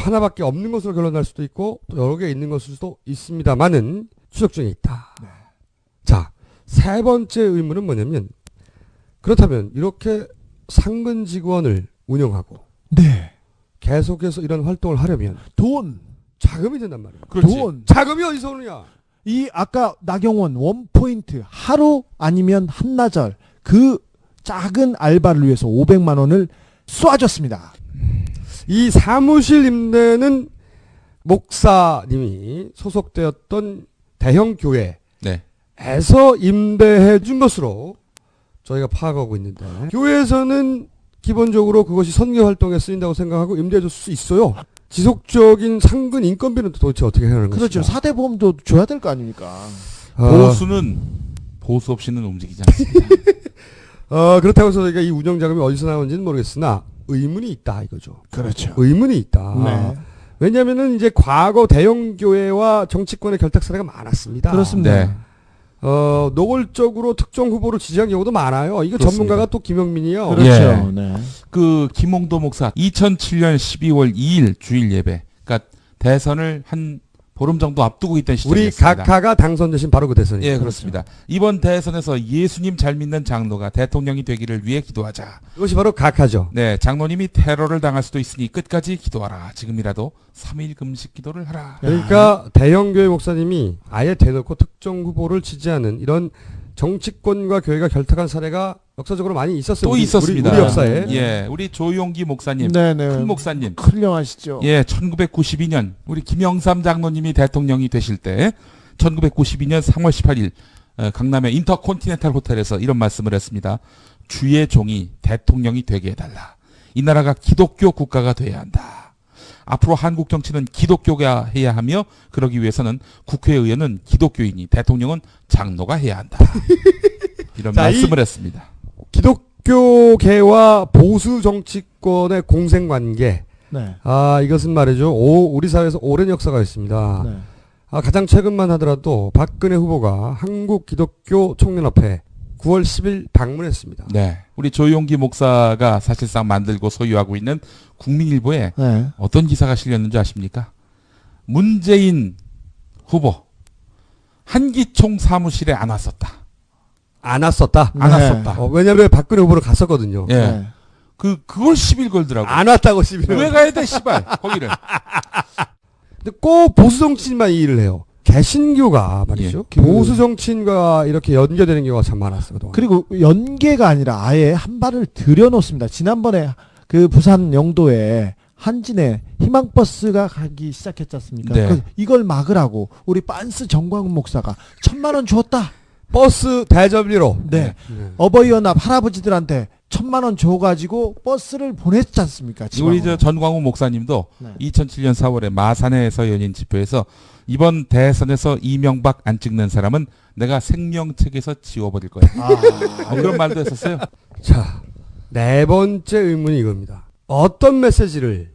하나밖에 없는 것으로 결론날 수도 있고 또 여러 개 있는 것일 수도 있습니다만은 추적 중에 있다. 자, 세 번째 의문은 뭐냐면 그렇다면 이렇게 상근 직원을 운영하고 계속해서 이런 활동을 하려면 자금이 된단 말이에요. 돈. 자금이 어디서 오느냐? 이 아까 나경원 원포인트 하루 아니면 한나절 그 작은 알바를 위해서 500만 원을 쏴줬습니다. 이 사무실 임대는 목사님이 소속되었던 대형 교회에서 임대해 준 것으로 저희가 파악하고 있는데 교회에서는 기본적으로 그것이 선거 활동에 쓰인다고 생각하고 임대해 줄 수 있어요. 지속적인 상근 인건비는 도대체 어떻게 하는 것인가? 그렇죠. 4대 보험도 줘야 될 거 아닙니까? 보수는 보수 없이는 움직이지 않습니다. 그렇다고 해서 저희가 이 운영 자금이 어디서 나오는지는 모르겠으나 의문이 있다 이거죠. 그렇죠. 의문이 있다. 네. 왜냐하면은 이제 과거 대형 교회와 정치권의 결탁 사례가 많았습니다. 그렇습니다. 네. 노골적으로 특정 후보를 지지한 경우도 많아요. 이거 그렇습니다. 전문가가 또 김영민이요. 그렇죠. 예. 네. 그 김홍도 목사 2007년 12월 2일 주일 예배. 그러니까 대선을 한 보름 정도 앞두고 있던 우리 시점이었습니다. 각하가 당선되신 바로 그 대선이죠. 예, 그렇습니다. 이번 대선에서 예수님 잘 믿는 장로가 대통령이 되기를 위해 기도하자. 이것이 바로 각하죠. 네, 장로님이 테러를 당할 수도 있으니 끝까지 기도하라. 지금이라도 3일 금식 기도를 하라. 그러니까 대형 교회 목사님이 아예 대놓고 특정 후보를 지지하는 이런 정치권과 교회가 결탁한 사례가 역사적으로 많이 있었어요. 또 있었습니다. 우리 역사에. 예, 우리 조용기 목사님, 네네. 큰 목사님. 훌륭하시죠. 예, 1992년 우리 김영삼 장로님이 대통령이 되실 때 1992년 3월 18일 강남의 인터콘티넨탈 호텔에서 이런 말씀을 했습니다. 주의 종이 대통령이 되게 해달라. 이 나라가 기독교 국가가 돼야 한다. 앞으로 한국 정치는 기독교가 해야 하며 그러기 위해서는 국회의원은 기독교인이 대통령은 장로가 해야 한다. 이런 말씀을 했습니다. 기독교계와 보수 정치권의 공생관계. 네. 이것은 말이죠. 우리 사회에서 오랜 역사가 있습니다. 네. 가장 최근만 하더라도 박근혜 후보가 한국기독교총연합회 9월 10일 방문했습니다. 네. 우리 조용기 목사가 사실상 만들고 소유하고 있는 국민일보에 네. 어떤 기사가 실렸는지 아십니까? 문재인 후보 한기총 사무실에 안 왔었다. 안 왔었다? 안 왔었다. 왜냐면 박근혜 후보를 갔었거든요. 예. 네. 그걸 10일 걸더라고. 안 왔다고 10일. 왜 가야 돼, 씨발, 거기를. 근데 꼭 보수 정치인만 이 일을 해요. 개신교가 말이죠. 예. 보수 정치인과 이렇게 연계되는 경우가 참 많았어요. 그동안. 그리고 연계가 아니라 아예 한 발을 들여놓습니다. 지난번에 그 부산 영도에 한진에 희망버스가 가기 시작했지 않습니까? 네. 그래서 이걸 막으라고 우리 빤스 정광훈 목사가 1,000만 원 줬다. 버스 대접비로. 네. 어버이연합 할아버지들한테 1,000만 원 줘가지고 버스를 보냈지 않습니까? 우리 저 전광훈 목사님도 네. 2007년 4월에 마산에서 연인 집회에서 이번 대선에서 이명박 안 찍는 사람은 내가 생명책에서 지워버릴 거야. 그런 말도 했었어요. 자, 네 번째 의문이 이겁니다. 어떤 메시지를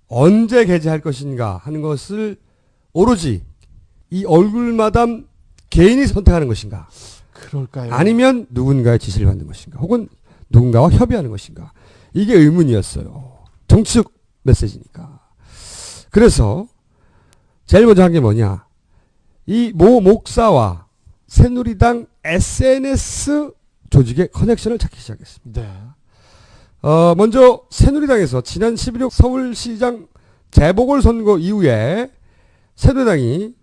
언제 게재할 것인가 하는 것을 오로지 이 얼굴마담 개인이 선택하는 것인가? 그럴까요? 아니면 누군가의 지시를 받는 것인가? 혹은 누군가와 협의하는 것인가? 이게 의문이었어요. 정치적 메시지니까. 그래서 제일 먼저 한 게 뭐냐? 이 모 목사와 새누리당 SNS 조직의 커넥션을 찾기 시작했습니다. 네. 먼저 새누리당에서 지난 11월 서울시장 재보궐선거 이후에 새누리당이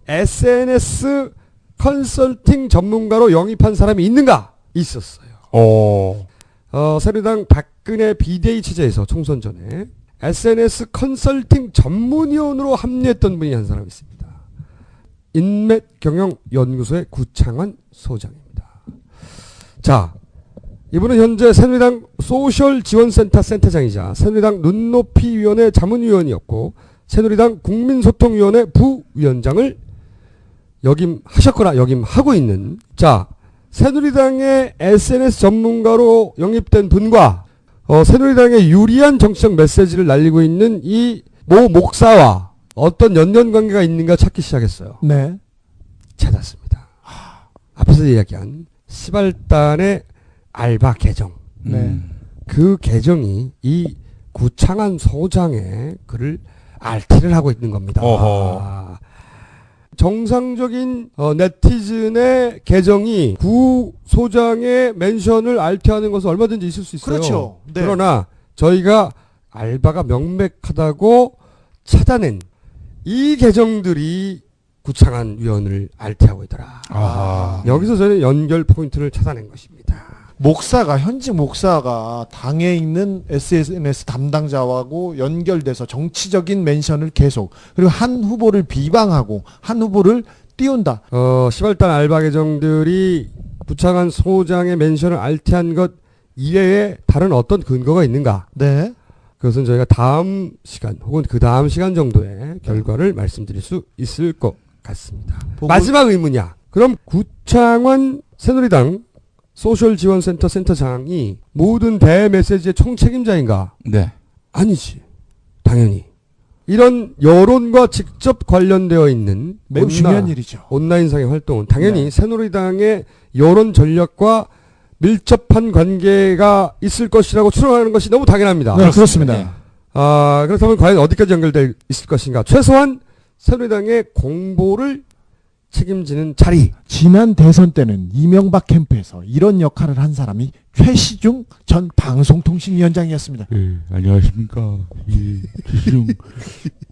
SNS 컨설팅 전문가로 영입한 사람이 있는가? 있었어요. 새누리당 박근혜 비대위 체제에서 총선 전에 SNS 컨설팅 전문위원으로 합류했던 분이 한 사람 있습니다. 인맥경영연구소의 구창환 소장입니다. 자, 이분은 현재 새누리당 소셜지원센터 센터장이자 새누리당 눈높이위원회 자문위원이었고 새누리당 국민소통위원회 부위원장을 역임하셨거나 역임하고 있는, 자, 새누리당의 SNS 전문가로 영입된 분과 새누리당의 유리한 정치적 메시지를 날리고 있는 이 모 목사와 어떤 연관관계가 있는가 찾기 시작했어요. 네. 찾았습니다. 앞에서 이야기한 시발단의 알바 계정. 네. 그 계정이 이 구창한 소장의 글을 RT를 하고 있는 겁니다. 정상적인 네티즌의 계정이 구 소장의 멘션을 RT하는 것은 얼마든지 있을 수 있어요. 그렇죠. 네. 그러나 저희가 알바가 명백하다고 찾아낸 이 계정들이 구창한 위원을 RT하고 있더라. 여기서 저는 연결 포인트를 찾아낸 것입니다. 목사가 현직 목사가 당에 있는 SNS 담당자하고 연결돼서 정치적인 멘션을 계속, 그리고 한 후보를 비방하고 한 후보를 띄운다. 시발단 알바 계정들이 구창한 소장의 멘션을 RT한 것 이외에 다른 어떤 근거가 있는가? 네. 그것은 저희가 다음 시간 혹은 그 다음 시간 정도의 결과를 말씀드릴 수 있을 것 같습니다. 마지막 의문이야. 그럼 구창환 새누리당 소셜지원센터 센터장이 모든 대메시지의 총책임자인가? 네. 아니지. 당연히. 이런 여론과 직접 관련되어 있는 매우 중요한 일이죠. 온라인상의 활동은 당연히 네. 새누리당의 여론 전략과 밀접한 관계가 있을 것이라고 추론하는 것이 너무 당연합니다. 네, 그렇습니다. 그렇다면 과연 어디까지 연결되어 있을 것인가? 최소한 새누리당의 공보를 책임지는 자리. 지난 대선 때는 이명박 캠프에서 이런 역할을 한 사람이 최시중 전 방송통신위원장이었습니다. 네, 안녕하십니까. 최시중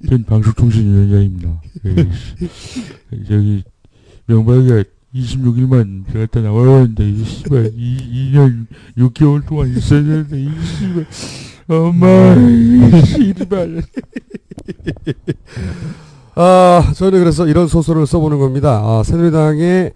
전 방송통신위원장입니다. 저기 명박이가 26일만 들어갔다 나와야 하는데 이 씨발 2년 6개월 동안 있어야 되는데 이 씨발 엄마 이 씨발. 저는 그래서 이런 소설을 써보는 겁니다. 새누리당의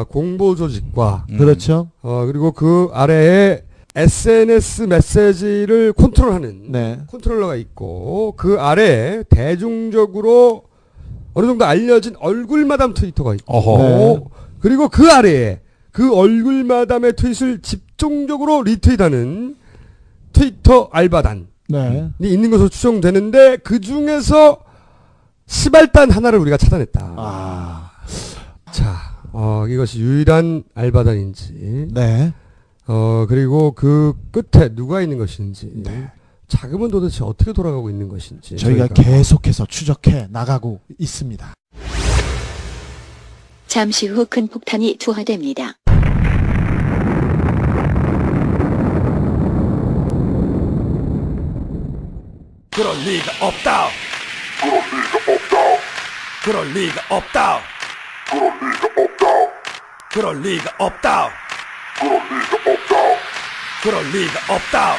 공보 조직과 그렇죠. 그리고 그 아래에 SNS 메시지를 컨트롤하는 네. 컨트롤러가 있고 그 아래에 대중적으로 어느 정도 알려진 얼굴마담 트위터가 있고 네. 그리고 그 아래에 그 얼굴마담의 트윗을 집중적으로 리트윗하는 트위터 알바단이 네. 있는 것으로 추정되는데 그 중에서 시발단 하나를 우리가 찾아냈다. 자, 이것이 유일한 알바단인지, 네. 그리고 그 끝에 누가 있는 것인지, 네. 자금은 도대체 어떻게 돌아가고 있는 것인지 저희가 계속해서 추적해 나가고 있습니다. 잠시 후 큰 폭탄이 투하됩니다. 그럴 리가 없다. 그럴 리가 없다. 그럴 리가 없다. 그럴 리가 없다. 그럴 리가 없다.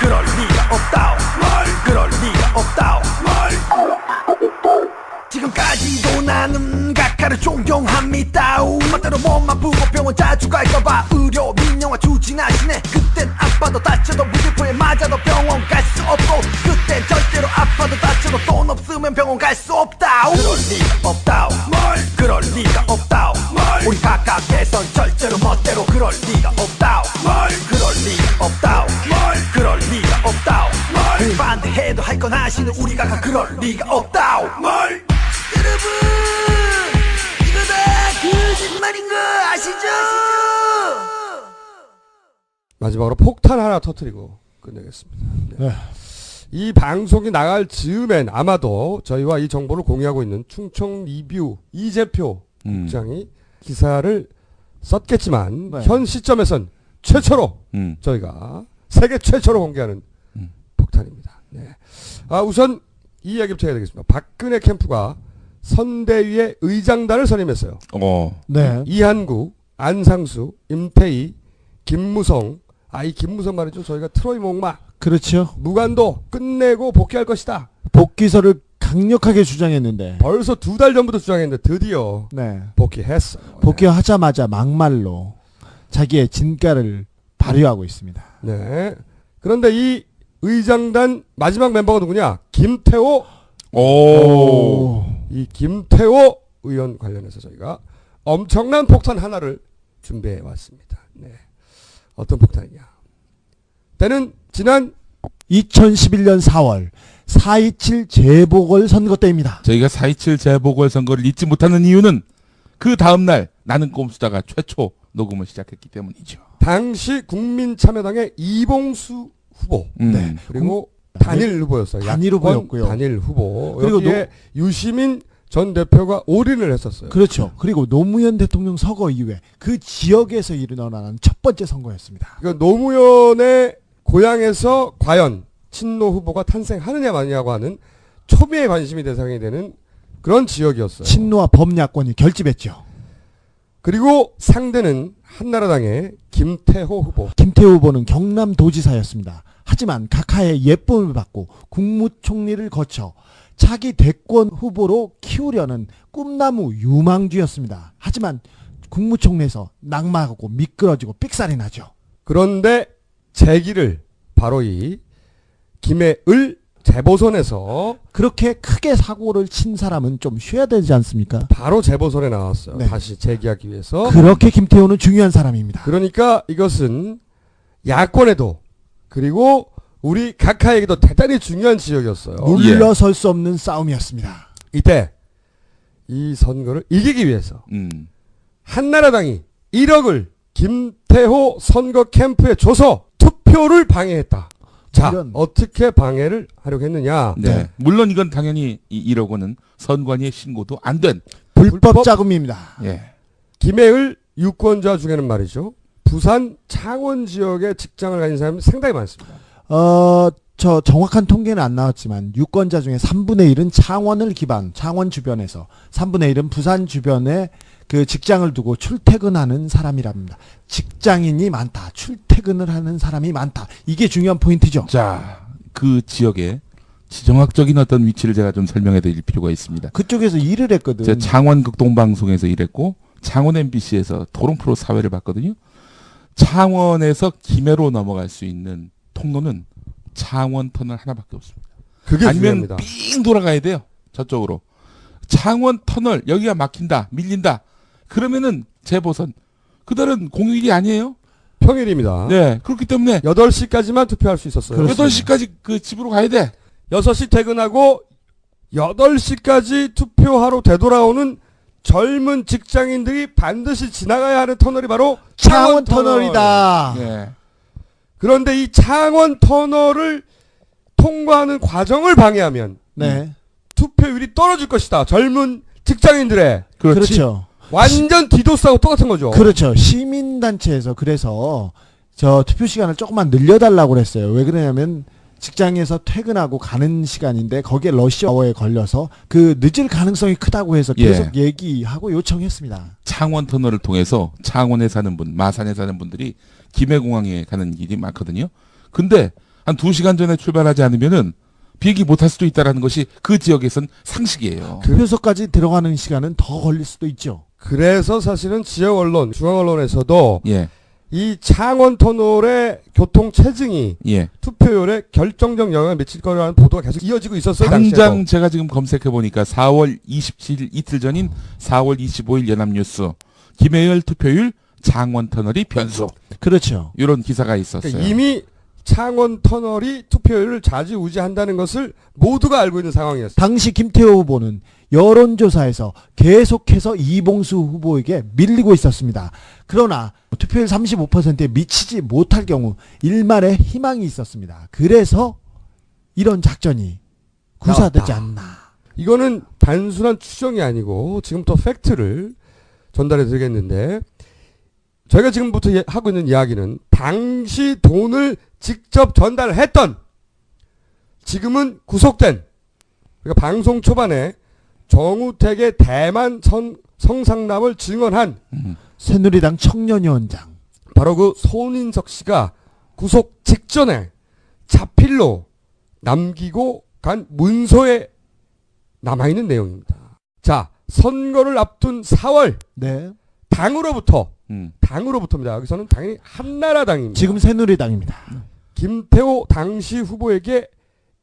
그럴 리가 없다. 그럴 리가 없다. 지금까지도 나는 각하를 존경합니다. 멋대로 몸만 부고 병원 자주 갈까봐 의료 민영화 추진하시네. 그땐 아파도 다쳐도 무대포에 맞아도 병원 갈 수 없고 그땐 절대로 아파도 다쳐도 돈 없으면 병원 갈 수 없다. 그럴 리가 없다. 그럴 리가 없다. 우리 각각에선 절대로 멋대로 그럴 리가 없다. 그럴 리가 없다. 그럴 리가 없다. 반대해도 할 건 하시는 우리 각각 그럴 리가 없다. 여러분 이거 다 거짓말인 거 아시죠? 마지막으로 폭탄 하나 터뜨리고 끝내겠습니다. 네. 이 방송이 나갈 즈음엔 아마도 저희와 이 정보를 공유하고 있는 충청 리뷰 이재표 국장이 기사를 썼겠지만 네. 현 시점에선 최초로 저희가 세계 최초로 공개하는 폭탄입니다. 네. 우선 이 이야기부터 해야 되겠습니다. 박근혜 캠프가 선대위의 의장단을 선임했어요. 네. 이한구, 안상수, 임태희, 김무성. 이 김무성 말이죠. 저희가 트로이 목마. 그렇죠. 무관도 끝내고 복귀할 것이다. 복귀설을 강력하게 주장했는데 벌써 2달 전부터 주장했는데 드디어 네. 복귀했어요. 복귀하자마자 막말로 자기의 진가를 발휘하고 있습니다. 네. 그런데 이 의장단 마지막 멤버가 누구냐? 김태호. 이 김태호 의원 관련해서 저희가 엄청난 폭탄 하나를 준비해 왔습니다. 네. 어떤 폭탄이냐? 때는 지난 2011년 4월 4.27 재보궐선거 때입니다. 저희가 4.27 재보궐선거를 잊지 못하는 이유는 그 다음날 나는 꼼수다가 최초 녹음을 시작했기 때문이죠. 당시 국민참여당의 이봉수 후보. 네. 그리고 단일 후보였어요. 단일 후보였고요. 단일 후보. 그리고 여기에 유시민 전 대표가 올인을 했었어요. 그렇죠. 그리고 노무현 대통령 서거 이후에 그 지역에서 일어나는 첫 번째 선거였습니다. 그러니까 노무현의 고향에서 과연 친노 후보가 탄생하느냐 마느냐고 하는 초미의 관심이 대상이 되는 그런 지역이었어요. 친노와 범야권이 결집했죠. 그리고 상대는 한나라당의 김태호 후보. 김태호 후보는 경남도지사였습니다. 하지만 각하의 예쁨을 받고 국무총리를 거쳐 차기 대권 후보로 키우려는 꿈나무 유망주였습니다. 하지만 국무총리에서 낙마하고 미끄러지고 삑살이 나죠. 그런데 재기를 바로 이 김해을 재보선에서 그렇게 크게 사고를 친 사람은 좀 쉬어야 되지 않습니까? 바로 재보선에 나왔어요. 네. 다시 재기하기 위해서. 그렇게 김태호는 중요한 사람입니다. 그러니까 이것은 야권에도 그리고 우리 각하에게도 대단히 중요한 지역이었어요. 물러설 수 없는 싸움이었습니다. 이때 이 선거를 이기기 위해서 한나라당이 1억을 김태호 선거 캠프에 줘서 투표를 방해했다. 자, 어떻게 방해를 하려고 했느냐. 네. 물론 이건 당연히 이 1억 원은 선관위에 신고도 안 된 불법 자금입니다. 예. 김해을 유권자 중에는 말이죠. 부산 창원 지역에 직장을 가진 사람이 상당히 많습니다. 저 정확한 통계는 안 나왔지만 유권자 중에 3분의 1은 창원을 기반, 창원 주변에서 3분의 1은 부산 주변에 그 직장을 두고 출퇴근하는 사람이랍니다. 직장인이 많다. 출퇴근을 하는 사람이 많다. 이게 중요한 포인트죠. 자, 그 지역의 지정학적인 어떤 위치를 제가 좀 설명해 드릴 필요가 있습니다. 그쪽에서 일을 했거든. 제가 창원 극동방송에서 일했고 창원 MBC에서 토론 프로 사회를 봤거든요. 창원에서 김해로 넘어갈 수 있는 통로는 창원 터널 하나밖에 없습니다. 그게 아니면 중요합니다. 삥 돌아가야 돼요. 저쪽으로. 창원 터널 여기가 막힌다. 밀린다. 그러면은 재보선. 그날은 공휴일이 아니에요. 평일입니다. 네. 그렇기 때문에 8시까지만 투표할 수 있었어요. 그렇습니다. 8시까지 그 집으로 가야 돼. 6시 퇴근하고 8시까지 투표하러 되돌아오는 젊은 직장인들이 반드시 지나가야 하는 터널이 바로 창원 터널이다. 네. 그런데 이 창원 터널을 통과하는 과정을 방해하면 투표율이 떨어질 것이다. 젊은 직장인들의. 그렇죠. 완전 디도스하고 똑같은 거죠. 그렇죠. 시민단체에서 그래서 저 투표 시간을 조금만 늘려달라고 그랬어요. 왜 그러냐면 직장에서 퇴근하고 가는 시간인데 거기에 러시아워에 걸려서 그 늦을 가능성이 크다고 해서 계속 얘기하고 요청했습니다. 창원 터널을 통해서 창원에 사는 분, 마산에 사는 분들이 김해공항에 가는 길이 많거든요. 근데 한 2시간 전에 출발하지 않으면은 비행기 못 탈 수도 있다라는 것이 그 지역에선 상식이에요. 투표소까지 들어가는 시간은 더 걸릴 수도 있죠. 그래서 사실은 지역 언론, 중앙 언론에서도 이 창원 터널의 교통 체증이 투표율에 결정적 영향을 미칠 거라는 보도가 계속 이어지고 있었어요. 당장 당시에도. 제가 지금 검색해 보니까 4월 27일 이틀 전인 4월 25일 연합뉴스 김해열 투표율 창원 터널이 변수. 그렇죠. 이런 기사가 있었어요. 그러니까 이미 창원 터널이 투표율을 좌지우지한다는 것을 모두가 알고 있는 상황이었어요. 당시 김태호 후보는 여론조사에서 계속해서 이봉수 후보에게 밀리고 있었습니다. 그러나 투표율 35%에 미치지 못할 경우 일말의 희망이 있었습니다. 그래서 이런 작전이 구사되지 않나. 이거는 단순한 추정이 아니고 지금부터 팩트를 전달해 드리겠는데 저희가 지금부터 하고 있는 이야기는 당시 돈을 직접 전달했던 지금은 구속된 그러니까 방송 초반에 정우택의 대만 성상납을 증언한 새누리당 청년위원장 바로 그 손인석 씨가 구속 직전에 자필로 남기고 간 문서에 남아있는 내용입니다. 자, 선거를 앞둔 4월 당으로부터입니다. 여기서는 당연히 한나라당입니다. 지금 새누리당입니다. 김태호 당시 후보에게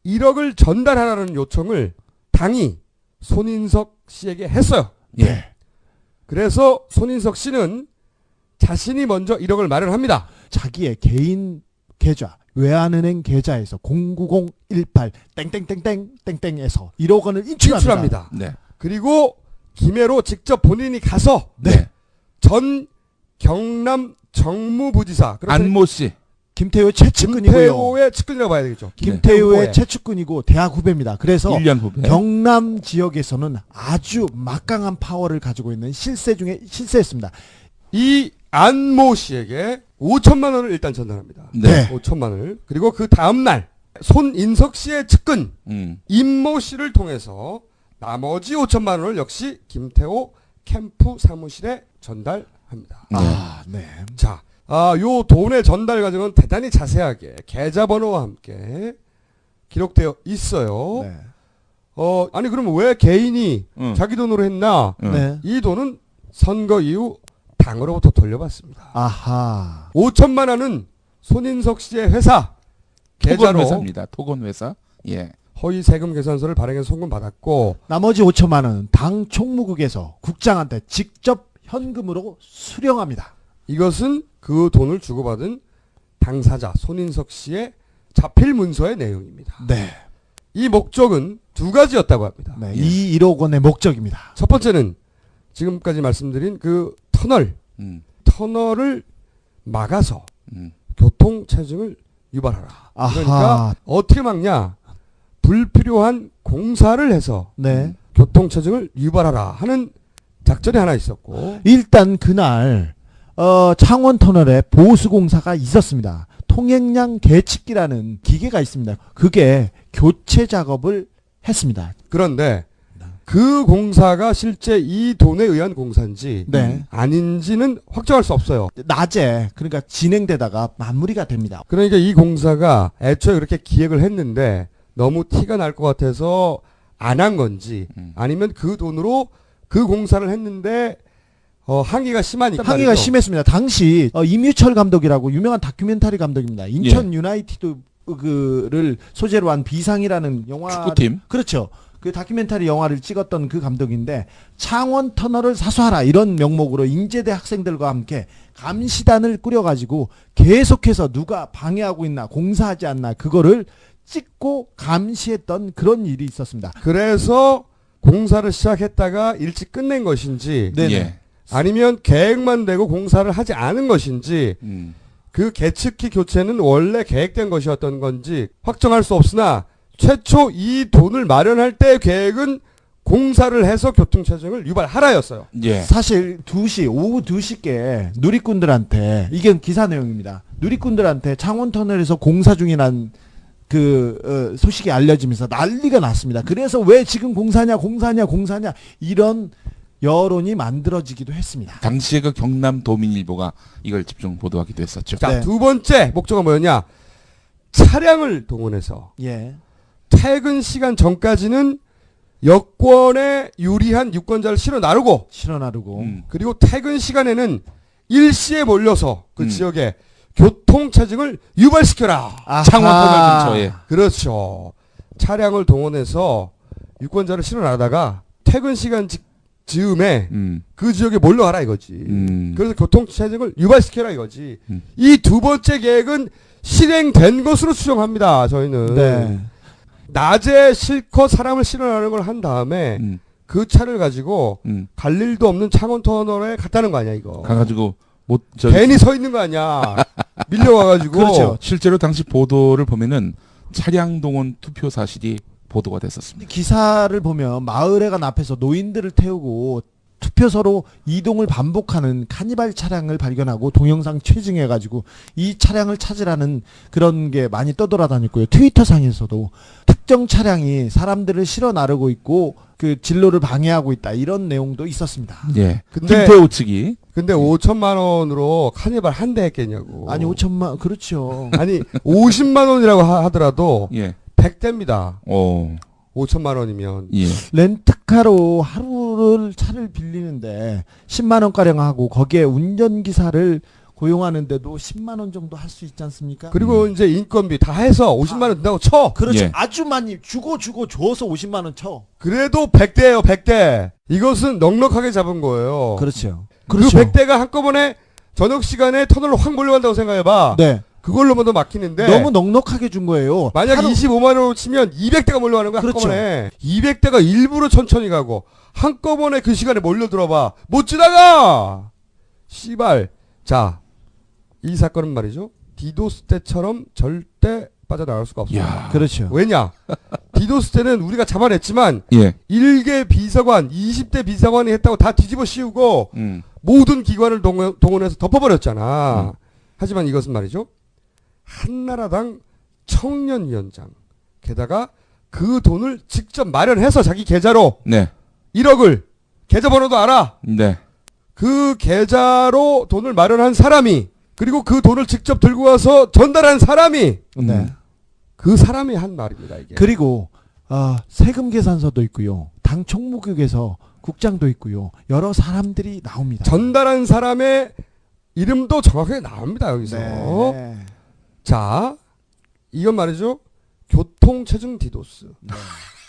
1억을 전달하라는 요청을 당이 손인석 씨에게 했어요. 그래서 손인석 씨는 자신이 먼저 1억을 마련합니다. 자기의 개인 계좌 외환은행 계좌에서 09018 땡땡땡땡땡땡에서 1억 원을 인출합니다. 그리고 김해로 직접 본인이 가서 전 경남 정무부지사 안모 씨 김태호의 최측근이고요. 김태호의 측근이라고 봐야 되겠죠. 김태호의 최측근이고 대학 후배입니다. 그래서 1년 후배. 경남 지역에서는 아주 막강한 파워를 가지고 있는 실세 중에 실세였습니다. 이 안모 씨에게 5천만 원을 일단 전달합니다. 5천만 원을. 그리고 그 다음 날 손인석 씨의 측근 임모 씨를 통해서 나머지 5천만 원을 역시 김태호 캠프 사무실에 전달합니다. 네. 자, 요 돈의 전달 과정은 대단히 자세하게 계좌번호와 함께 기록되어 있어요. 네. 아니 그러면 왜 개인이 자기 돈으로 했나? 네. 이 돈은 선거 이후 당으로부터 돌려받습니다. 아하. 5천만 원은 손인석 씨의 회사 계좌로 토건회사입니다. 토건회사. 예. 허위 세금 계산서를 발행해서 송금받았고 나머지 5천만 원은 당 총무국에서 국장한테 직접 현금으로 수령합니다. 이것은 그 돈을 주고받은 당사자 손인석 씨의 자필 문서의 내용입니다. 네. 이 목적은 두 가지였다고 합니다. 네. 이 1억 원의 목적입니다. 첫 번째는 지금까지 말씀드린 그 터널을 막아서 교통 체증을 유발하라. 아하. 그러니까 어떻게 막냐? 불필요한 공사를 해서 네. 교통 체증을 유발하라 하는 작전이 하나 있었고 일단 그날 창원 터널에 보수 공사가 있었습니다. 통행량 계측기라는 기계가 있습니다. 그게 교체 작업을 했습니다. 그런데 그 공사가 실제 이 돈에 의한 공사인지 네. 아닌지는 확정할 수 없어요. 낮에 그러니까 진행되다가 마무리가 됩니다. 그러니까 이 공사가 애초에 그렇게 기획을 했는데 너무 티가 날 것 같아서 안 한 건지 아니면 그 돈으로 그 공사를 했는데 항의가 심하니까 항의가 말이죠. 심했습니다. 당시 임유철 감독이라고 유명한 다큐멘터리 감독입니다. 인천 유나이티드를 소재로 한 비상이라는 영화 축구팀. 그렇죠. 그 다큐멘터리 영화를 찍었던 그 감독인데 창원 터널을 사수하라 이런 명목으로 인제대 학생들과 함께 감시단을 꾸려가지고 계속해서 누가 방해하고 있나 공사하지 않나 그거를 찍고 감시했던 그런 일이 있었습니다. 그래서 공사를 시작했다가 일찍 끝낸 것인지 예. 아니면 계획만 되고 공사를 하지 않은 것인지 그 계측기 교체는 원래 계획된 것이었던 건지 확정할 수 없으나 최초 이 돈을 마련할 때 계획은 공사를 해서 교통체증을 유발하라였어요. 예. 사실 오후 2시께 누리꾼들한테 이게 기사 내용입니다. 누리꾼들한테 창원터널에서 공사 중이란 그 소식이 알려지면서 난리가 났습니다. 그래서 왜 지금 공사냐 이런 여론이 만들어지기도 했습니다. 당시에 그 경남도민일보가 이걸 집중 보도하기도 했었죠. 자, 네. 두 번째 목적은 뭐였냐? 차량을 동원해서 예. 퇴근 시간 전까지는 여권에 유리한 유권자를 실어 나르고 그리고 퇴근 시간에는 일시에 몰려서 그 지역에 교통체증을 유발시켜라. 창원터널 근처에. 그렇죠. 차량을 동원해서 유권자를 실어 나르다가 퇴근 시간 즈음에 그 지역에 몰려가라 이거지. 그래서 교통체증을 유발시켜라 이거지. 이 두 번째 계획은 실행된 것으로 추정합니다. 저희는. 네. 낮에 실컷 사람을 실어나르는 걸 한 다음에 그 차를 가지고 갈 일도 없는 창원터널에 갔다는 거 아니야 이거. 가가지고 괜히 서 있는 거 아니야. 밀려와가지고. 그렇죠. 실제로 당시 보도를 보면은 차량 동원 투표 사실이 보도가 됐었습니다. 기사를 보면 마을회관 앞에서 노인들을 태우고 투표소로 이동을 반복하는 카니발 차량을 발견하고 동영상 채증해가지고 이 차량을 찾으라는 그런 게 많이 떠돌아다녔고요. 트위터상에서도 특정 차량이 사람들을 실어 나르고 있고 그 진로를 방해하고 있다 이런 내용도 있었습니다. 예. 근데 김태호 측이. 근데 5천만 원으로 카니발 한 대 했겠냐고. 아니 5천만 그렇죠. 아니 50만 원이라고 하더라도 예. 100대입니다. 5천만 원이면. 예. 렌트카로 하루를 차를 빌리는데 10만 원가량 하고 거기에 운전기사를 고용하는데도 10만 원 정도 할 수 있지 않습니까? 그리고 이제 인건비 다 해서 50만 원 든다고 쳐. 그렇죠. 예. 아주 많이 주고 줘서 50만 원 쳐. 그래도 100대예요, 100대. 이것은 넉넉하게 잡은 거예요. 그렇죠. 그 100대가 한꺼번에 저녁 시간에 터널로 확 몰려간다고 생각해봐. 네. 그걸로만 막히는데. 너무 넉넉하게 준 거예요. 만약 25만 원으로 치면 200대가 몰려가는 거야, 그렇죠. 한꺼번에. 200대가 일부러 천천히 가고 한꺼번에 그 시간에 몰려들어봐. 못 지나가! 씨발. 자, 이 사건은 말이죠. 디도스 때처럼 절대 빠져나갈 수가 없습니다. 그렇죠. 왜냐? 디도스 때는 우리가 잡아냈지만 예. 1개 비서관, 20대 비서관이 했다고 다 뒤집어 씌우고 모든 기관을 동원해서 덮어버렸잖아. 하지만 이것은 말이죠. 한나라당 청년위원장 게다가 그 돈을 직접 마련해서 자기 계좌로 네. 1억을 계좌번호도 알아. 네. 그 계좌로 돈을 마련한 사람이 그리고 그 돈을 직접 들고 와서 전달한 사람이 네. 그 사람이 한 말입니다. 이게. 그리고 세금 계산서도 있고요. 당 총무局에서 국장도 있고요. 여러 사람들이 나옵니다. 전달한 사람의 이름도 정확하게 나옵니다. 여기서. 네. 자, 이건 말이죠. 교통체증 디도스. 네.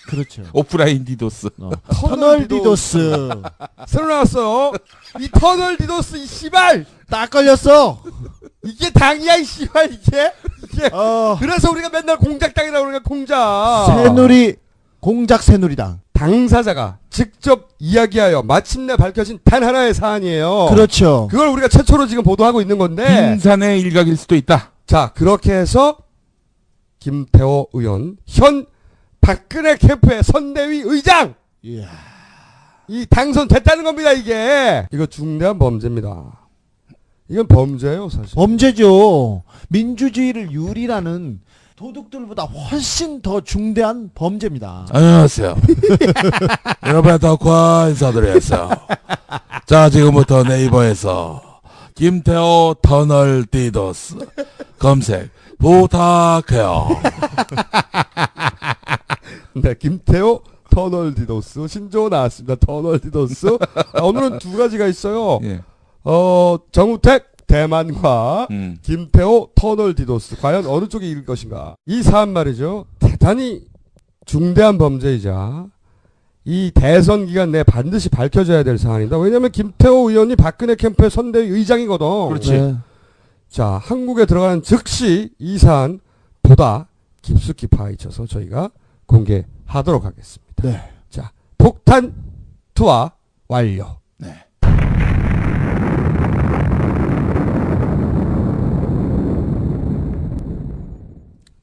그렇죠. 오프라인 디도스. 터널 디도스. 새로 나왔어요. 이 터널 디도스 이 씨발 딱 걸렸어. 이게 당이야 이 씨발 이게. 그래서 우리가 맨날 공작당이라고 그러니까 공작. 새누리 공작 새누리당. 당사자가 직접 이야기하여 마침내 밝혀진 단 하나의 사안이에요. 그렇죠. 그걸 우리가 최초로 지금 보도하고 있는 건데. 빙산의 일각일 수도 있다. 자, 그렇게 해서 김태호 의원 현 박근혜 캠프의 선대위 의장. 이야. 이 당선됐다는 겁니다. 이거 중대한 범죄입니다. 이건 범죄예요, 사실. 범죄죠. 민주주의를 유리라는 도둑들보다 훨씬 더 중대한 범죄입니다. 안녕하세요. 여러분의 덕화 인사드리겠어요. 자, 지금부터 네이버에서 김태호 터널 디도스 검색 부탁해요. 네, 김태호 터널 디도스 신조어 나왔습니다. 터널 디도스. 오늘은 두 가지가 있어요. 예. 정우택 대만과 김태호 터널 디도스. 과연 어느 쪽이 이길 것인가? 이 사안 말이죠. 대단히 중대한 범죄이자 이 대선 기간 내에 반드시 밝혀져야 될 사안이다. 왜냐하면 김태호 의원이 박근혜 캠프의 선대위 의장이거든. 그렇지. 네. 자, 한국에 들어가는 즉시 이 사안 보다 깊숙이 파헤쳐서 저희가 공개하도록 하겠습니다. 네. 자, 폭탄 투하 완료. 네.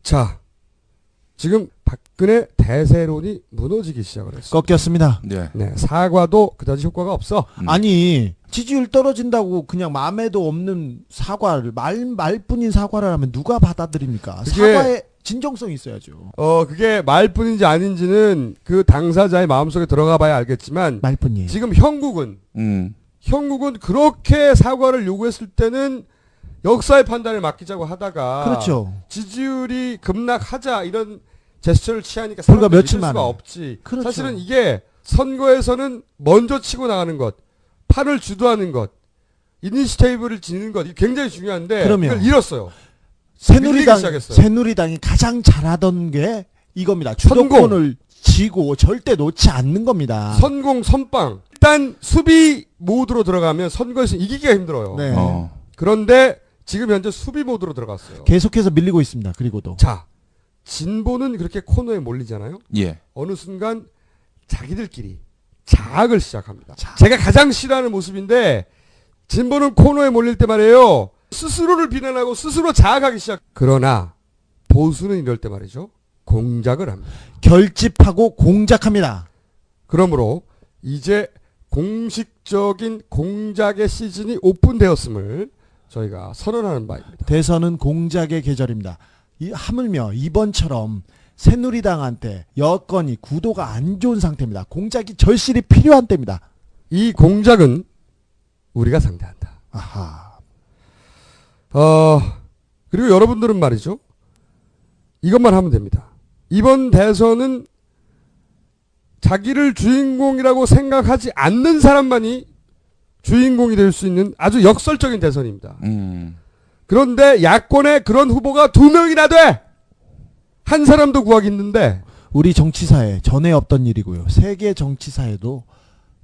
자, 지금 박근혜 대세론이 무너지기 시작을 했어요. 꺾였습니다. 네. 네, 사과도 그다지 효과가 없어. 아니 지지율 떨어진다고 그냥 마음에도 없는 사과를 말뿐인 사과를 하면 누가 받아들입니까? 그게- 사과의 진정성이 있어야죠. 그게 말뿐인지 아닌지는 그 당사자의 마음속에 들어가 봐야 알겠지만 말뿐이에요. 지금 형국은 그렇게 사과를 요구했을 때는 역사의 판단을 맡기자고 하다가 그렇죠. 지지율이 급락하자 이런 제스처를 취하니까 불과 사람들이 며칠 믿을 수가 만에. 없지. 그렇죠. 사실은 이게 선거에서는 먼저 치고 나가는 것, 판을 주도하는 것, 이니시테이브를 지는 것, 이게 굉장히 중요한데 그럼요. 그걸 잃었어요. 밀리기 시작했어요. 새누리당이 가장 잘하던 게 이겁니다. 주도권을 쥐고 절대 놓지 않는 겁니다. 선공 선빵. 일단 수비 모드로 들어가면 선거에서 이기기가 힘들어요. 네. 그런데 지금 현재 수비 모드로 들어갔어요. 계속해서 밀리고 있습니다. 그리고도. 자, 진보는 그렇게 코너에 몰리잖아요. 예. 어느 순간 자기들끼리 자학을 시작합니다. 제가 가장 싫어하는 모습인데 진보는 코너에 몰릴 때 말이에요. 스스로를 비난하고 스스로 자학하기 시작. 그러나 보수는 이럴 때 말이죠. 공작을 합니다. 결집하고 공작합니다. 그러므로 이제 공식적인 공작의 시즌이 오픈되었음을 저희가 선언하는 바입니다. 대선은 공작의 계절입니다. 하물며 이번처럼 새누리당한테 여건이 구도가 안 좋은 상태입니다. 공작이 절실히 필요한 때입니다. 이 공작은 우리가 상대한다. 아하. 그리고 여러분들은 말이죠. 이것만 하면 됩니다. 이번 대선은 자기를 주인공이라고 생각하지 않는 사람만이 주인공이 될 수 있는 아주 역설적인 대선입니다. 그런데 야권에 그런 후보가 2명이나 돼! 한 사람도 구하기 힘든데 우리 정치사에 전에 없던 일이고요. 세계 정치사에도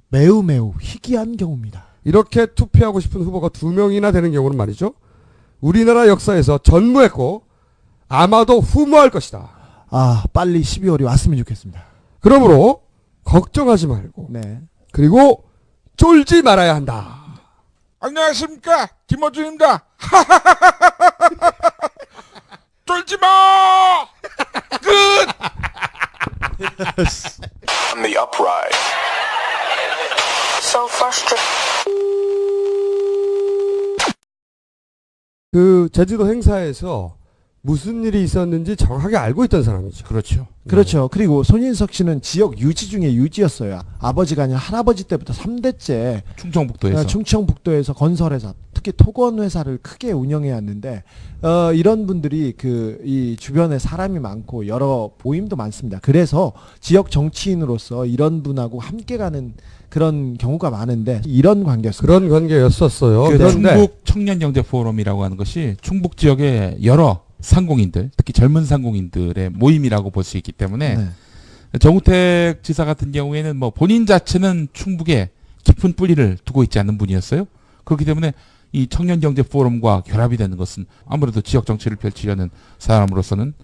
매우 희귀한 경우입니다. 이렇게 투표하고 싶은 후보가 2명이나 되는 경우는 말이죠. 우리나라 역사에서 전무했고 아마도 후무할 것이다. 빨리 12월이 왔으면 좋겠습니다. 그러므로 걱정하지 말고 네. 그리고 쫄지 말아야 한다. 안녕하십니까, 김어준입니다. 쫄지 마. 끝. On the uprise. So frustrated. 그 제주도 행사에서 무슨 일이 있었는지 정확하게 알고 있던 사람이죠. 그렇죠. 그렇죠. 그리고 손인석 씨는 지역 유지 중에 유지였어요. 아버지가 아니라 할아버지 때부터 3대째 충청북도에서 충청북도에서 건설회사, 특히 토건 회사를 크게 운영해 왔는데 이런 분들이 이 주변에 사람이 많고 여러 모임도 많습니다. 그래서 지역 정치인으로서 이런 분하고 함께 가는 그런 경우가 많은데 이런 관계였습니다. 그런 관계였었어요. 그 그런데 충북 청년경제 포럼이라고 하는 것이 충북 지역의 여러 상공인들, 특히 젊은 상공인들의 모임이라고 볼 수 있기 때문에 정우택 지사 같은 경우에는 뭐 본인 자체는 충북에 깊은 뿌리를 두고 있지 않는 분이었어요. 그렇기 때문에 이 청년경제 포럼과 결합이 되는 것은 아무래도 지역 정치를 펼치려는 사람으로서는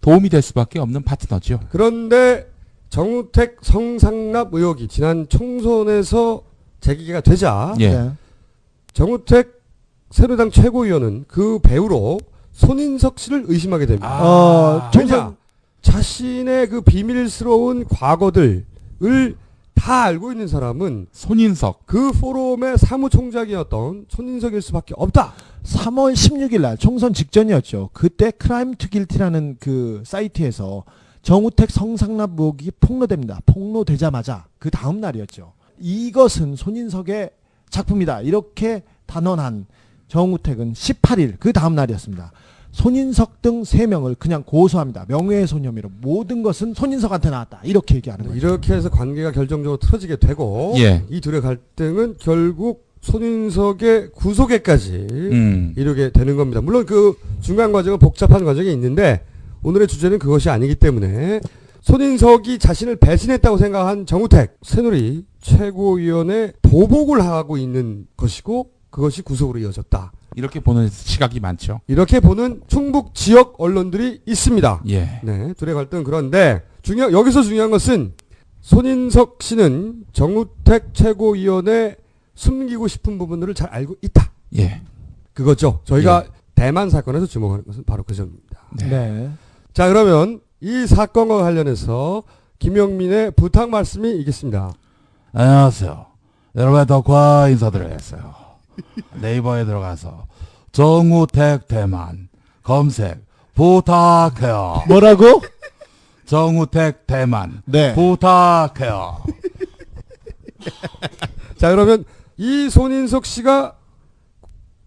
도움이 될 수밖에 없는 파트너죠. 그런데 정우택 성상납 의혹이 지난 총선에서 제기가 되자 정우택 새누리당 최고위원은 그 배우로 손인석 씨를 의심하게 됩니다. 왜냐? 자신의 그 비밀스러운 과거들을 다 알고 있는 사람은 손인석, 그 포럼의 사무총장이었던 손인석일 수밖에 없다. 3월 16일 날 총선 직전이었죠. 그때 크라임 투 길티라는 그 사이트에서 정우택 성상납 의혹이 폭로됩니다. 폭로되자마자 그 다음 날이었죠. 이것은 손인석의 작품이다. 이렇게 단언한 정우택은 18일 그 다음 날이었습니다. 손인석 등 3명을 그냥 고소합니다. 명예훼손 혐의로 모든 것은 손인석한테 나왔다. 이렇게 얘기하는 거죠. 이렇게 해서 관계가 결정적으로 틀어지게 되고 이 둘의 갈등은 결국 손인석의 구속에까지 이르게 되는 겁니다. 물론 그 중간 과정은 복잡한 과정이 있는데 오늘의 주제는 그것이 아니기 때문에 손인석이 자신을 배신했다고 생각한 정우택 새누리 최고위원의 보복을 하고 있는 것이고 그것이 구속으로 이어졌다. 이렇게 보는 시각이 많죠. 이렇게 보는 충북 지역 언론들이 있습니다. 예. 네, 둘의 갈등은 그런데 여기서 중요한 것은 손인석 씨는 정우택 최고위원의 숨기고 싶은 부분들을 잘 알고 있다. 예. 그거죠. 저희가 대만 사건에서 주목하는 것은 바로 그 점입니다. 네. 자, 그러면 이 사건과 관련해서 김영민의 부탁 말씀이 있겠습니다. 안녕하세요. 여러분의 덕화 인사드리겠어요. 네이버에 들어가서 정우택 대만 검색 부탁해요. 뭐라고? 정우택 대만 네. 부탁해요. 자, 그러면 이 손인석 씨가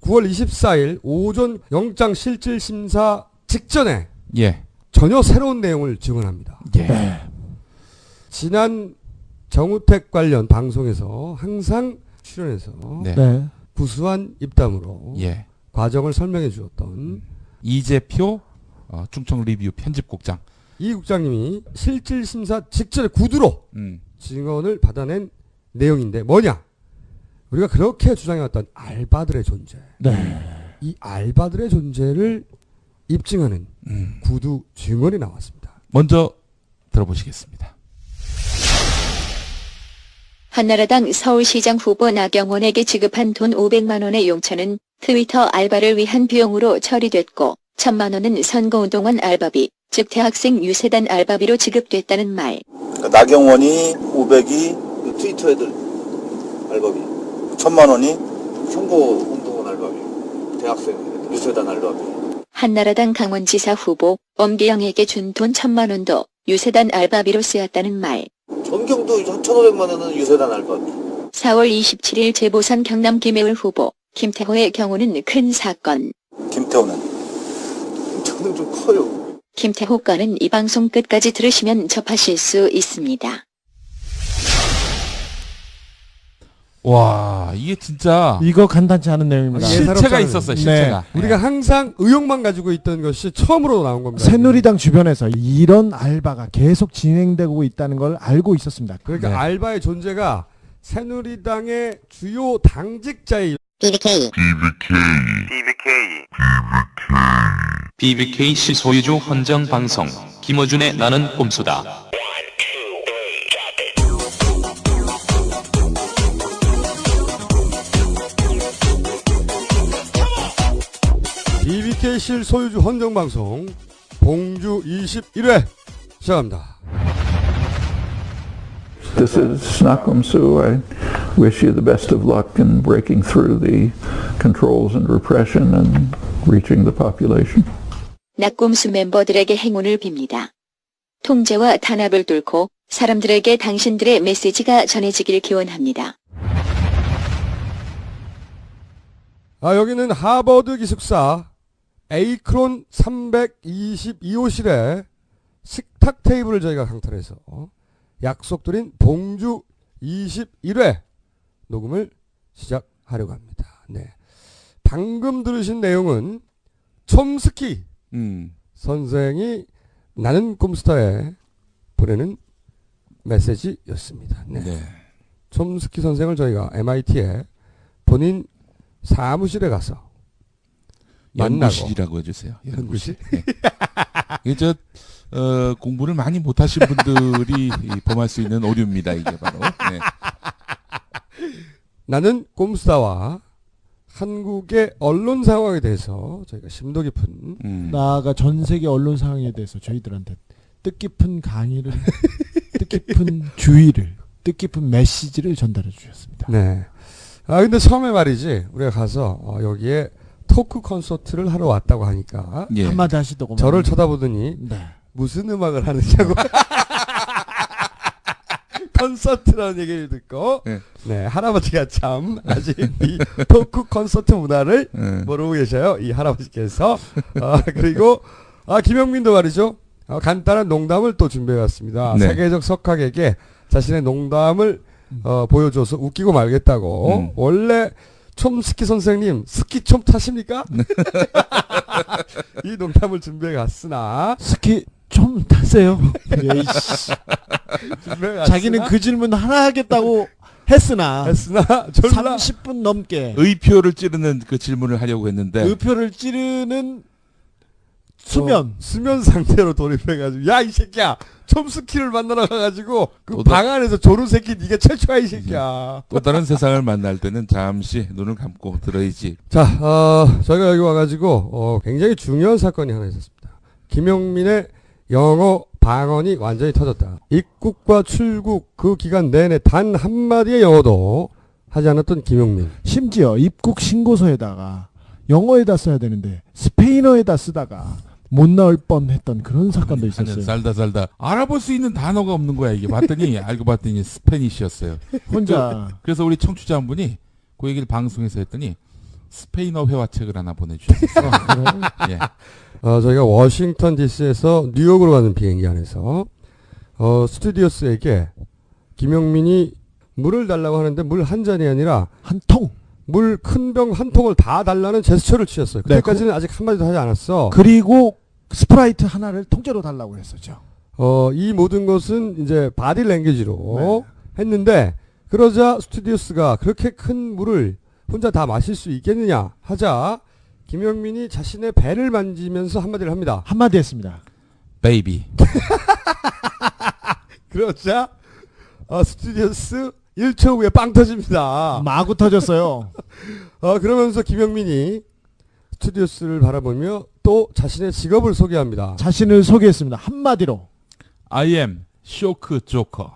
9월 24일 오전 영장 실질 심사 직전에 전혀 새로운 내용을 증언합니다. 지난 정우택 관련 방송에서 항상 출연해서 구수한 입담으로 과정을 설명해 주었던 이재표 충청 리뷰 편집국장. 이 국장님이 실질 심사 직전에 구두로 증언을 받아낸 내용인데 뭐냐? 우리가 그렇게 주장해왔던 알바들의 존재. 이 알바들의 존재를 입증하는 구두 증언이 나왔습니다. 먼저 들어보시겠습니다. 한나라당 서울시장 후보 나경원에게 지급한 돈 500만 원의 용처는 트위터 알바를 위한 비용으로 처리됐고 1,000만 원은 선거운동원 알바비, 즉 대학생 유세단 알바비로 지급됐다는 말. 그러니까 나경원이 500이 트위터 애들 알바비, 1,000만 원이 선거운동원 알바비, 대학생 애들 유세단 알바비. 한나라당 강원지사 후보 엄기영에게 준 돈 1,000만 원도 유세단 알바비로 쓰였다는 말. 전경도 1,500만 원은 유세단 알바비. 4월 27일 재보선 경남 김해울 후보 김태호의 경우는 큰 사건. 김태호는 좀 커요. 김태호 건은 이 방송 끝까지 들으시면 접하실 수 있습니다. 와, 이게 진짜 이거 간단치 않은 내용입니다. 실체가 있었어요. 실체가. 우리가 항상 의혹만 가지고 있던 것이 처음으로 나온 겁니다. 새누리당 주변에서 이런 알바가 계속 진행되고 있다는 걸 알고 있었습니다. 그러니까 알바의 존재가 새누리당의 주요 당직자의 BBK 실소유주 헌정방송 김어준의 나는 꼼수다. BBK 실소유주 헌정방송 봉주 21회 시작합니다. This is Snakum Su. I wish you the best of luck in breaking through the controls and repression and reaching the population. 낙곰수 멤버들에게 행운을 빕니다. 통제와 탄압을 뚫고 사람들에게 당신들의 메시지가 전해지길 기원합니다. 여기는 하버드 기숙사 에이크론 322호실에 식탁 테이블을 저희가 강탈해서 약속드린 봉주 21회 녹음을 시작하려고 합니다. 네. 방금 들으신 내용은 촘스키 선생이 나는 꼼스터에 보내는 메시지였습니다. 네. 촘스키 선생을 저희가 MIT에 본인 사무실에 가서 연구실이라고 해주세요. 연구실? 네. 이게 공부를 많이 못하신 분들이 범할 수 있는 오류입니다. 이게 바로. 네. 나는 꼼스타와 한국의 언론 상황에 대해서 저희가 심도 깊은 나아가 전 세계 언론 상황에 대해서 저희들한테 뜻깊은 강의를 뜻깊은 주의를 뜻깊은 메시지를 전달해 주셨습니다. 네. 근데 처음에 말이지 우리가 가서 여기에 토크 콘서트를 하러 왔다고 하니까 한마디 하시더구만. 저를 쳐다보더니 무슨 음악을 하느냐고 콘서트라는 얘기를 듣고 네, 할아버지가 참 아직 이 토크 콘서트 문화를 모르고 계셔요. 이 할아버지께서 그리고 김영민도 말이죠. 간단한 농담을 또 준비해 왔습니다. 네. 세계적 석학에게 자신의 농담을 보여줘서 웃기고 말겠다고. 원래 촘스키 선생님 스키 좀 타십니까? 이 농담을 준비해 갔으나 스키 좀 타세요. 자기는 그 질문 하나 하겠다고 했으나 졸라 30분 넘게 의표를 찌르는 그 질문을 하려고 했는데 의표를 찌르는 수면 상태로 돌입해가지고 야 이 새끼야 촘스키를 만나러 가가지고 그 방 안에서 조른 새끼 니가 최초야 이 새끼야. 또 다른 세상을 만날 때는 잠시 눈을 감고 들어야지. 자, 저희가 여기 와가지고 굉장히 중요한 사건이 하나 있었습니다. 김용민의 영어 방언이 완전히 터졌다. 입국과 출국 그 기간 내내 단 한마디의 영어도 하지 않았던 김용민. 심지어 입국 신고서에다가 영어에다 써야 되는데 스페인어에다 쓰다가 못 나올 뻔했던 그런 사건도 있었어요. 살다 알아볼 수 있는 단어가 없는 거야 이게. 봤더니 알고 봤더니 스페니쉬였어요. 혼자. 그래서 우리 청취자 한 분이 그 얘기를 방송에서 했더니 스페인어 회화책을 하나 보내주셨어요. 예. 저희가 워싱턴 DC에서 뉴욕으로 가는 비행기 안에서 스튜디오스에게 김용민이 물을 달라고 하는데 물 한 잔이 아니라 한 통. 물 큰 병 한 통을 다 달라는 제스처를 취했어요. 그때까지는 아직 한마디도 하지 않았어. 그리고 스프라이트 하나를 통째로 달라고 했었죠. 이 모든 것은 이제 바디 랭귀지로 했는데 그러자 스튜디오스가 그렇게 큰 물을 혼자 다 마실 수 있겠느냐 하자 김용민이 자신의 배를 만지면서 한마디를 합니다. 한마디 했습니다. 베이비. 그러자 스튜디오스 1초 후에 빵 터집니다. 마구 터졌어요. 그러면서 김용민이 스튜디오스를 바라보며 또 자신의 직업을 소개합니다. 자신을 소개했습니다. 한마디로. I am 쇼크 조커.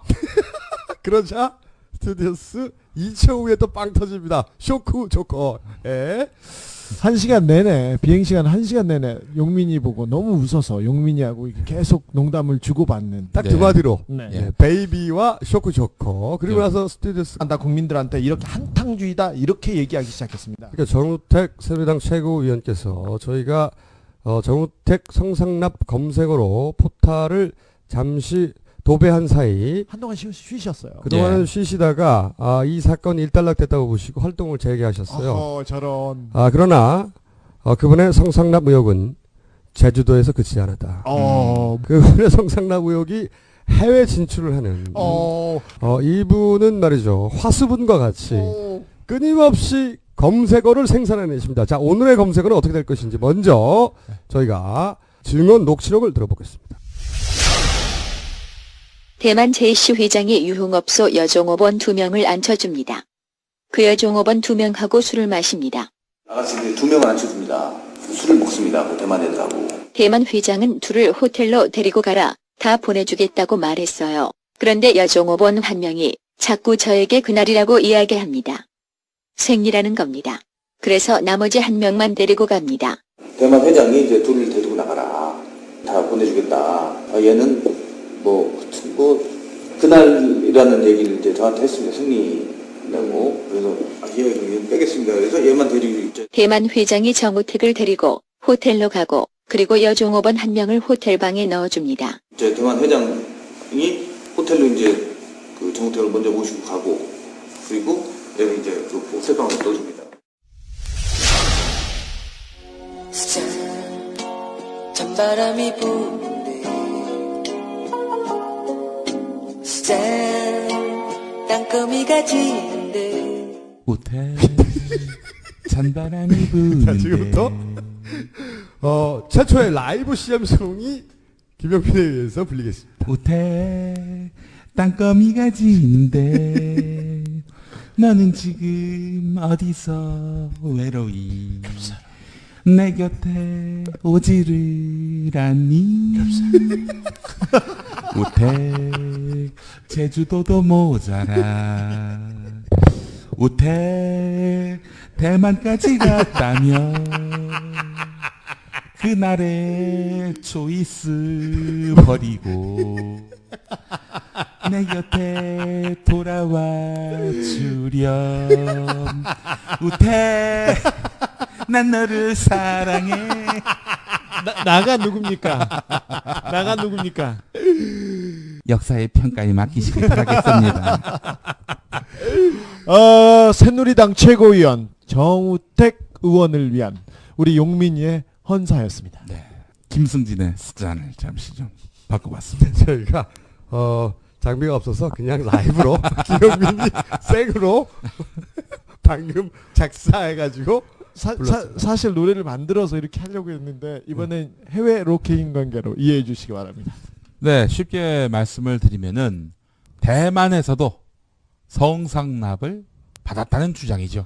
그러자 스튜디오스 2초 후에 또 빵 터집니다. 쇼크 조커. 예. 1시간 내내 비행시간 1시간 내내 용민이 보고 너무 웃어서 용민이하고 계속 농담을 주고받는 딱 두 마디로 네. 베이비와 쇼크 조커. 그리고 나서 스튜디오스 다 국민들한테 이렇게 한탕주의다 이렇게 얘기하기 시작했습니다. 그러니까 정우택 새누리당 최고위원께서 저희가 정우택 성상납 검색어로 포탈을 잠시 도배한 사이 한동안 쉬셨어요. 그동안은 쉬시다가 이 사건이 일단락됐다고 보시고 활동을 재개하셨어요. 저런. 그러나 그분의 성상납 의혹은 제주도에서 그치지 않았다. 그분의 성상납 의혹이 해외 진출을 하는 이분은 말이죠. 화수분과 같이 끊임없이 검색어를 생산해내십니다. 자, 오늘의 검색어는 어떻게 될 것인지 먼저 저희가 증언 녹취록을 들어보겠습니다. 대만 제이씨 회장이 유흥업소 여종업원 2명을 앉혀줍니다. 그 여종업원 2명하고 술을 마십니다. 나같이 2명을 앉혀줍니다. 술을 먹습니다. 그 대만 애들하고. 대만 회장은 둘을 호텔로 데리고 가라. 다 보내주겠다고 말했어요. 그런데 여종업원 한 명이 자꾸 저에게 그날이라고 이야기합니다. 생리라는 겁니다. 그래서 나머지 한 명만 데리고 갑니다. 대만 회장이 이제 둘을 데리고 나가라. 다 보내주겠다. 얘는 뭐 그날이라는 얘기를 이제 저한테 했습니다. 승리라고. 그래서 얘 빼겠습니다. 그래서 얘만 데리고 있죠. 대만 회장이 정우택을 데리고 호텔로 가고 그리고 여종업원 한 명을 호텔방에 넣어줍니다. 이제 대만 회장이 호텔로 이제 그 정우택을 먼저 모시고 가고 그리고 얘는 이제 그 호텔방으로 넣어줍니다. 찬바람이 부는데 땅거미가 지는데 호텔 찬바람이 부는데. 자, 지금부터 최초의 라이브 CM송이 김영민에 의해서 불리겠습니다. 호텔 땅거미가 지는데 너는 지금 어디서 외로이 내 곁에 오지를 않니? 호텔 제주도도 모자라 호텔 대만까지 갔다면 그날의 초이스 버리고 내 곁에 돌아와 주렴 우태 난 너를 사랑해. 나가 누굽니까? 나가 누굽니까? 역사의 평가에 맡기시길 바라겠습니다. 새누리당 최고위원 정우택 의원을 위한 우리 용민이의 헌사였습니다. 네. 김승진의 습관을 잠시 좀 바꿔봤습니다. 저희가 장비가 없어서 그냥 라이브로 김영민이 생으로 방금 작사해가지고 사실 노래를 만들어서 이렇게 하려고 했는데 이번엔 해외 로케인 관계로 이해해 주시기 바랍니다. 네, 쉽게 말씀을 드리면은 대만에서도 성상납을 받았다는 주장이죠.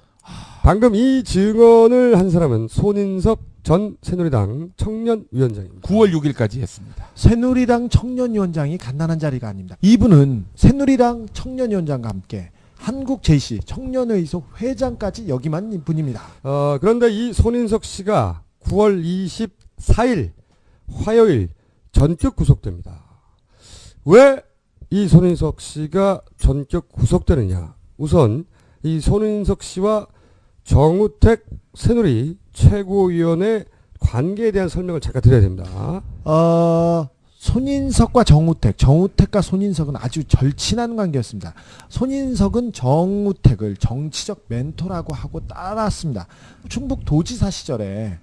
방금 이 증언을 한 사람은 손인석 전 새누리당 청년위원장입니다. 9월 6일까지 했습니다. 새누리당 청년위원장이 간단한 자리가 아닙니다. 이분은 새누리당 청년위원장과 함께 한국 제시 청년의석 회장까지 역임한 분입니다. 그런데 이 손인석 씨가 9월 24일 화요일 전격 구속됩니다. 왜 이 손인석 씨가 전격 구속되느냐? 우선 이 손인석 씨와 정우택 새누리 최고위원의 관계에 대한 설명을 잠깐 드려야 됩니다. 손인석과 정우택과 손인석은 아주 절친한 관계였습니다. 손인석은 정우택을 정치적 멘토라고 하고 따랐습니다. 충북 도지사 시절에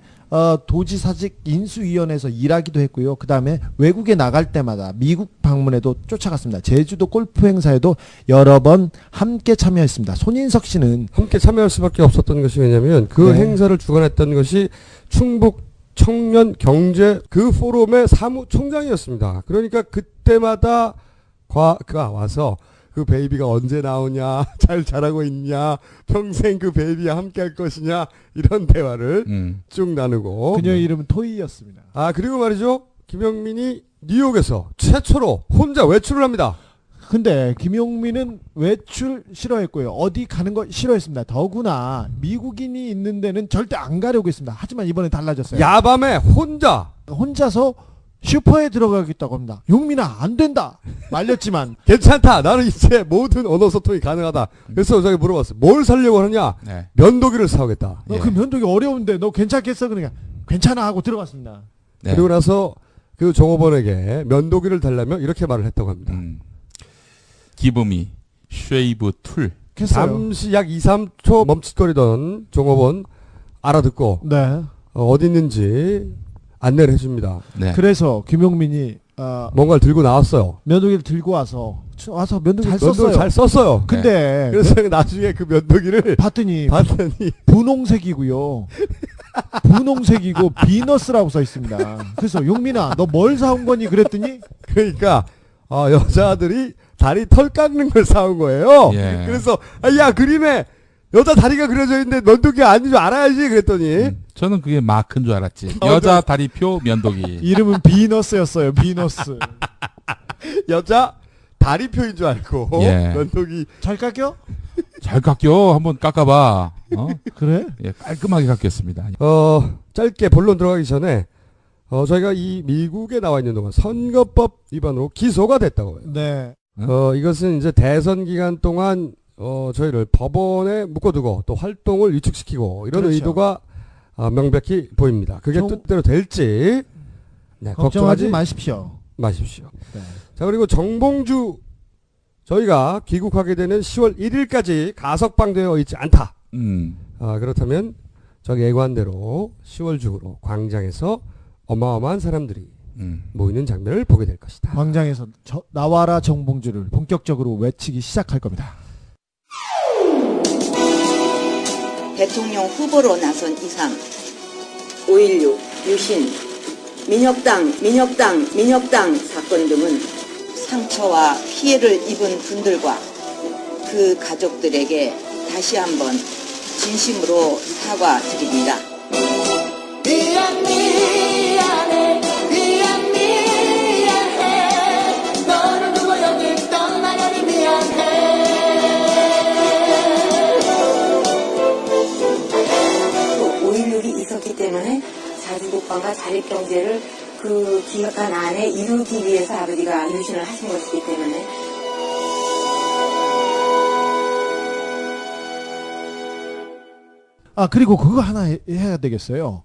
도지사직 인수위원회에서 일하기도 했고요. 그 다음에 외국에 나갈 때마다 미국 방문에도 쫓아갔습니다. 제주도 골프 행사에도 여러 번 함께 참여했습니다. 손인석 씨는 함께 참여할 수밖에 없었던 것이 왜냐하면 그 행사를 주관했던 것이 충북 청년 경제 그 포럼의 사무총장이었습니다. 그러니까 그때마다 그가 와서 그 베이비가 언제 나오냐, 잘 자라고 있냐, 평생 그 베이비와 함께 할 것이냐 이런 대화를 쭉 나누고 그녀의 이름은 토이였습니다. 그리고 말이죠. 김영민이 뉴욕에서 최초로 혼자 외출을 합니다. 근데 김용민은 외출 싫어했고요. 어디 가는 거 싫어했습니다. 더구나 미국인이 있는 데는 절대 안 가려고 했습니다. 하지만 이번에 달라졌어요. 야밤에 혼자서 슈퍼에 들어가겠다고 합니다. 용민아 안 된다 말렸지만 괜찮다. 나는 이제 모든 언어 소통이 가능하다. 그래서 저기 물어봤어요. 뭘 사려고 하느냐? 네. 면도기를 사오겠다. 너 그 면도기 어려운데 너 괜찮겠어? 그러니까 괜찮아 하고 들어갔습니다. 네. 그리고 나서 그 종업원에게 면도기를 달라며 이렇게 말을 했다고 합니다. 기브미 쉐이브 툴. 잠시 약 2, 3초 멈칫거리던 종업원 알아듣고 어디 있는지 안내를 해줍니다. 네. 그래서 김용민이 뭔가를 들고 나왔어요. 면도기를 들고 와서 면도기 잘 썼어요. 근데 그래서 나중에 그 면도기를 봤더니 분홍색이고요. 분홍색이고 비너스라고 써 있습니다. 그래서 용민아 너 뭘 사온 거니 그랬더니 그러니까 여자들이 다리 털 깎는 걸 사온 거예요. 예. 그래서 야 그림에 여자 다리가 그려져 있는데 면도기가 아닌 줄 알아야지 그랬더니 저는 그게 마크인 줄 알았지. 여자 다리표 면도기. 이름은 비너스였어요. 비너스. 여자 다리표인 줄 알고 면도기 잘 깎여? 잘 깎여. 한번 깎아봐. 그래? 예, 깔끔하게 깎였습니다. 짧게 본론 들어가기 전에 저희가 이 미국에 나와 있는 동안 선거법 위반으로 기소가 됐다고요. 네. 이것은 이제 대선 기간 동안 저희를 법원에 묶어두고 또 활동을 위축시키고 이런 그렇죠. 의도가 명백히 보입니다. 그게 뜻대로 될지 걱정하지 마십시오. 네. 자, 그리고 정봉주 저희가 귀국하게 되는 10월 1일까지 가석방되어 있지 않다. 그렇다면 저기 예고한대로 10월 중으로 광장에서 어마어마한 사람들이 모이는 장면을 보게 될 것이다. 광장에서 나와라 정봉주를 본격적으로 외치기 시작할 겁니다. 대통령 후보로 나선 이상 5.16 유신 민혁당 사건 등은 상처와 피해를 입은 분들과 그 가족들에게 다시 한번 진심으로 사과드립니다. 미안해 너를 두고 여기 떠나려니 미안해 5.16이 있었기 때문에 자주국방과 자립경제를 그 기간 안에 이루기 위해서 아버지가 유신을 하신 것이기 때문에 그리고 그거 하나 해야 되겠어요.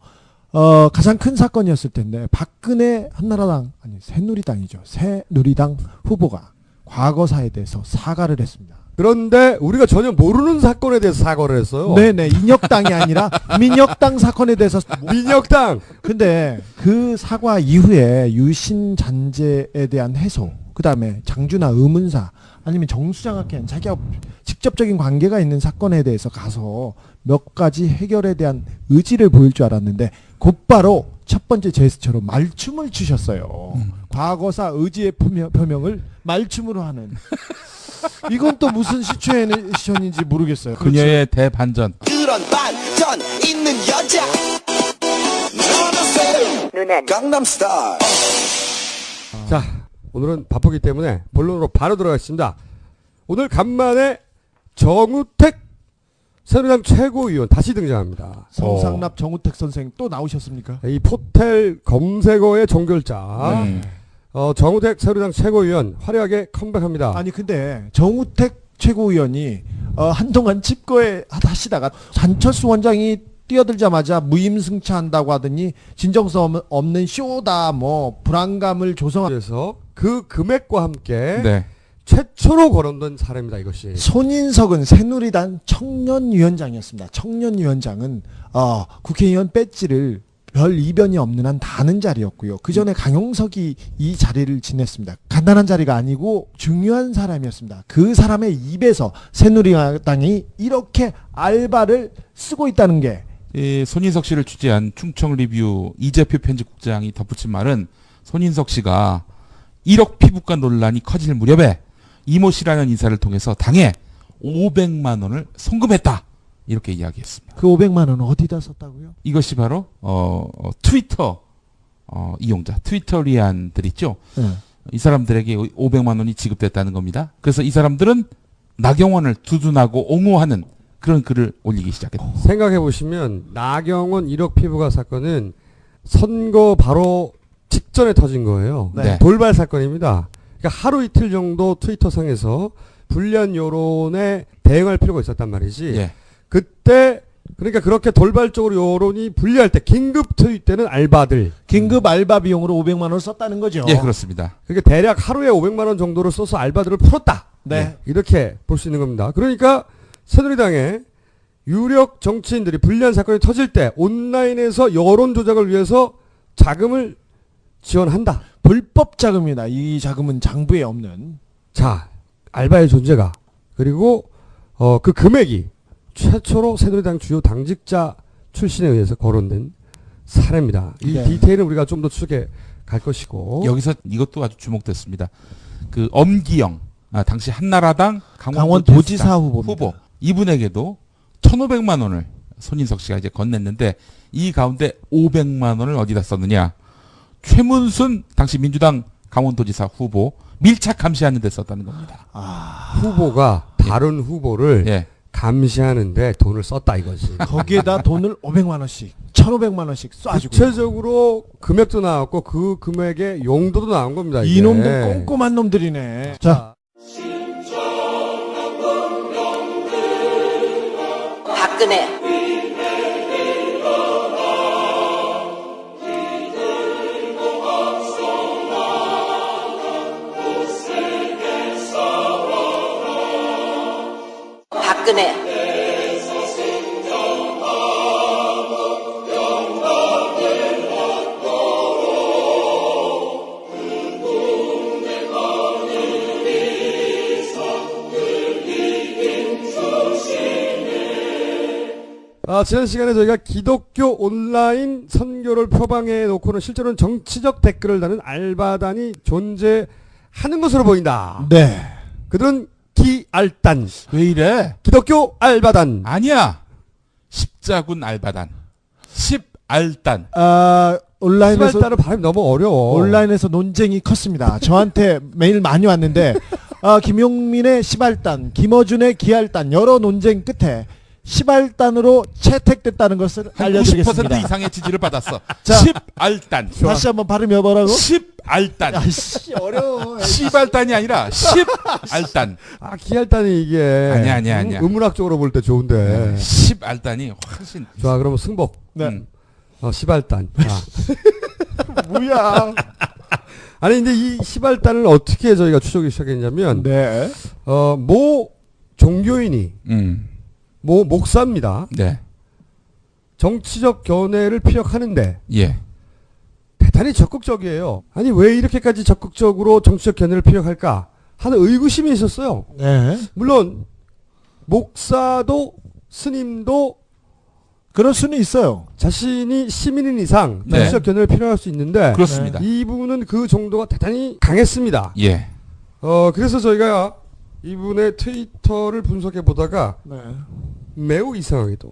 가장 큰 사건이었을 텐데 박근혜 한나라당 아니 새누리당이죠. 새누리당 후보가 과거사에 대해서 사과를 했습니다. 그런데 우리가 전혀 모르는 사건에 대해서 사과를 했어요. 네네. 인혁당이 아니라 민혁당 사건에 대해서. 민혁당! 근데 그 사과 이후에 유신 잔재에 대한 해소, 그 다음에 장주나 의문사, 아니면 정수장학회는 자기가 직접적인 관계가 있는 사건에 대해서 가서 몇 가지 해결에 대한 의지를 보일 줄 알았는데 곧바로 첫 번째 제스처로 말춤을 추셨어요. 과거사 의지의 표명을 말춤으로 하는. 이건 또 무슨 시츄에이션인지 모르겠어요. 그녀의 대반전. 그런 반전 있는 여자 누나 강남스타일. 자, 오늘은 바쁘기 때문에 본론으로 바로 들어가겠습니다. 오늘 간만에 정우택 새누리당 최고위원 다시 등장합니다. 성상납 정우택 선생 또 나오셨습니까? 이 포털 검색어의 종결자 정우택 새누리당 최고위원 화려하게 컴백합니다. 아니 근데 정우택 최고위원이 한동안 집거에 하시다가 한철수 원장이 뛰어들자마자 무임승차한다고 하더니 진정성 없는 쇼다 뭐 불안감을 조성해서 그 금액과 함께 네. 최초로 거론된 사례입니다. 이것이. 손인석은 새누리당 청년위원장이었습니다. 청년위원장은 국회의원 배지를 별 이변이 없는 한 다는 자리였고요. 그 전에 강용석이 이 자리를 지냈습니다. 간단한 자리가 아니고 중요한 사람이었습니다. 그 사람의 입에서 새누리당이 이렇게 알바를 쓰고 있다는 게 손인석 씨를 취재한 충청리뷰 이재표 편집국장이 덧붙인 말은 손인석 씨가 1억 피부과 논란이 커질 무렵에 이모 씨라는 인사를 통해서 당에 500만 원을 송금했다. 이렇게 이야기했습니다. 그 500만 원은 어디다 썼다고요? 이것이 바로 트위터 이용자, 트위터리안들 있죠. 이 사람들에게 500만 원이 지급됐다는 겁니다. 그래서 이 사람들은 나경원을 두둔하고 옹호하는 그런 글을 올리기 시작했다. 생각해 보시면 나경원 1억 피부과 사건은 선거 바로 직전에 터진 거예요. 네. 돌발 사건입니다. 그러니까 하루 이틀 정도 트위터상에서 불리한 여론에 대응할 필요가 있었단 말이지. 예. 그때 그러니까 그렇게 돌발적으로 여론이 불리할 때 긴급 트윗 때는 알바들 긴급 알바 비용으로 500만 원을 썼다는 거죠. 예, 그렇습니다. 그러니까 대략 하루에 500만 원 정도를 써서 알바들을 풀었다. 네. 이렇게 볼 수 있는 겁니다. 그러니까 새누리당의 유력 정치인들이 불리한 사건이 터질 때 온라인에서 여론 조작을 위해서 자금을 지원한다. 불법 자금이다. 이 자금은 장부에 없는. 자, 알바의 존재가 그리고 그 금액이 최초로 새누리당 주요 당직자 출신에 의해서 거론된 사례입니다. 이 네. 디테일은 우리가 좀 더 추적해 갈 것이고 여기서 이것도 아주 주목됐습니다. 그 엄기영 당시 한나라당 강원도지사 후보입니다. 이분에게도 1,500만 원을 손인석 씨가 이제 건넸는데 이 가운데 500만 원을 어디다 썼느냐? 최문순 당시 민주당 강원도지사 후보 밀착 감시하는 데 썼다는 겁니다. 후보가 다른 후보를 예. 감시하는데 돈을 썼다 이거지. 거기에다 돈을 500만 원씩, 1,500만 원씩 쏴주고. 구체적으로 금액도 나왔고 그 금액의 용도도 나온 겁니다. 이게. 이놈들 꼼꼼한 놈들이네. 자, 박근혜 박근혜 지난 시간에 저희가 기독교 온라인 선교를 표방해 놓고는 실제로는 정치적 댓글을 다는 알바단이 존재하는 것으로 보인다. 네. 그들은 기알단. 왜 이래? 기독교 알바단. 아니야. 십자군 알바단. 십알단. 온라인에서 십알단은 발음이 너무 어려워. 온라인에서 논쟁이 컸습니다. 저한테 메일 많이 왔는데 김용민의 시발단, 김어준의 기알단 여러 논쟁 끝에 시발단으로 채택됐다는 것을 알려드리겠습니다. 90% 이상의 지지를 받았어. 자, 십알단. 다시 한번 발음이 뭐라고? 십알단. 아이씨 어려워. 시발단이 아니라 십알단. 기알단이 이게 아니야. 의문학적으로 볼 때 좋은데. 십알단이 훨씬. 좋아, 그러면 승복. 네. 시발단. 뭐야? 아니 근데 이 시발단을 어떻게 저희가 추적이 시작했냐면, 네. 모 종교인이. 모 목사입니다. 네. 정치적 견해를 피력하는데 예. 대단히 적극적이에요. 아니 왜 이렇게까지 적극적으로 정치적 견해를 피력할까 하는 의구심이 있었어요. 네. 물론 목사도 스님도 그럴 수는 있어요. 자신이 시민인 이상 네. 정치적 견해를 피력할 수 있는데 그렇습니다. 이분은 그 정도가 대단히 강했습니다. 예. 그래서 저희가 이분의 트위터를 분석해 보다가 네. 매우 이상하게도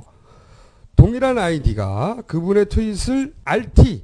동일한 아이디가 그분의 트윗을 RT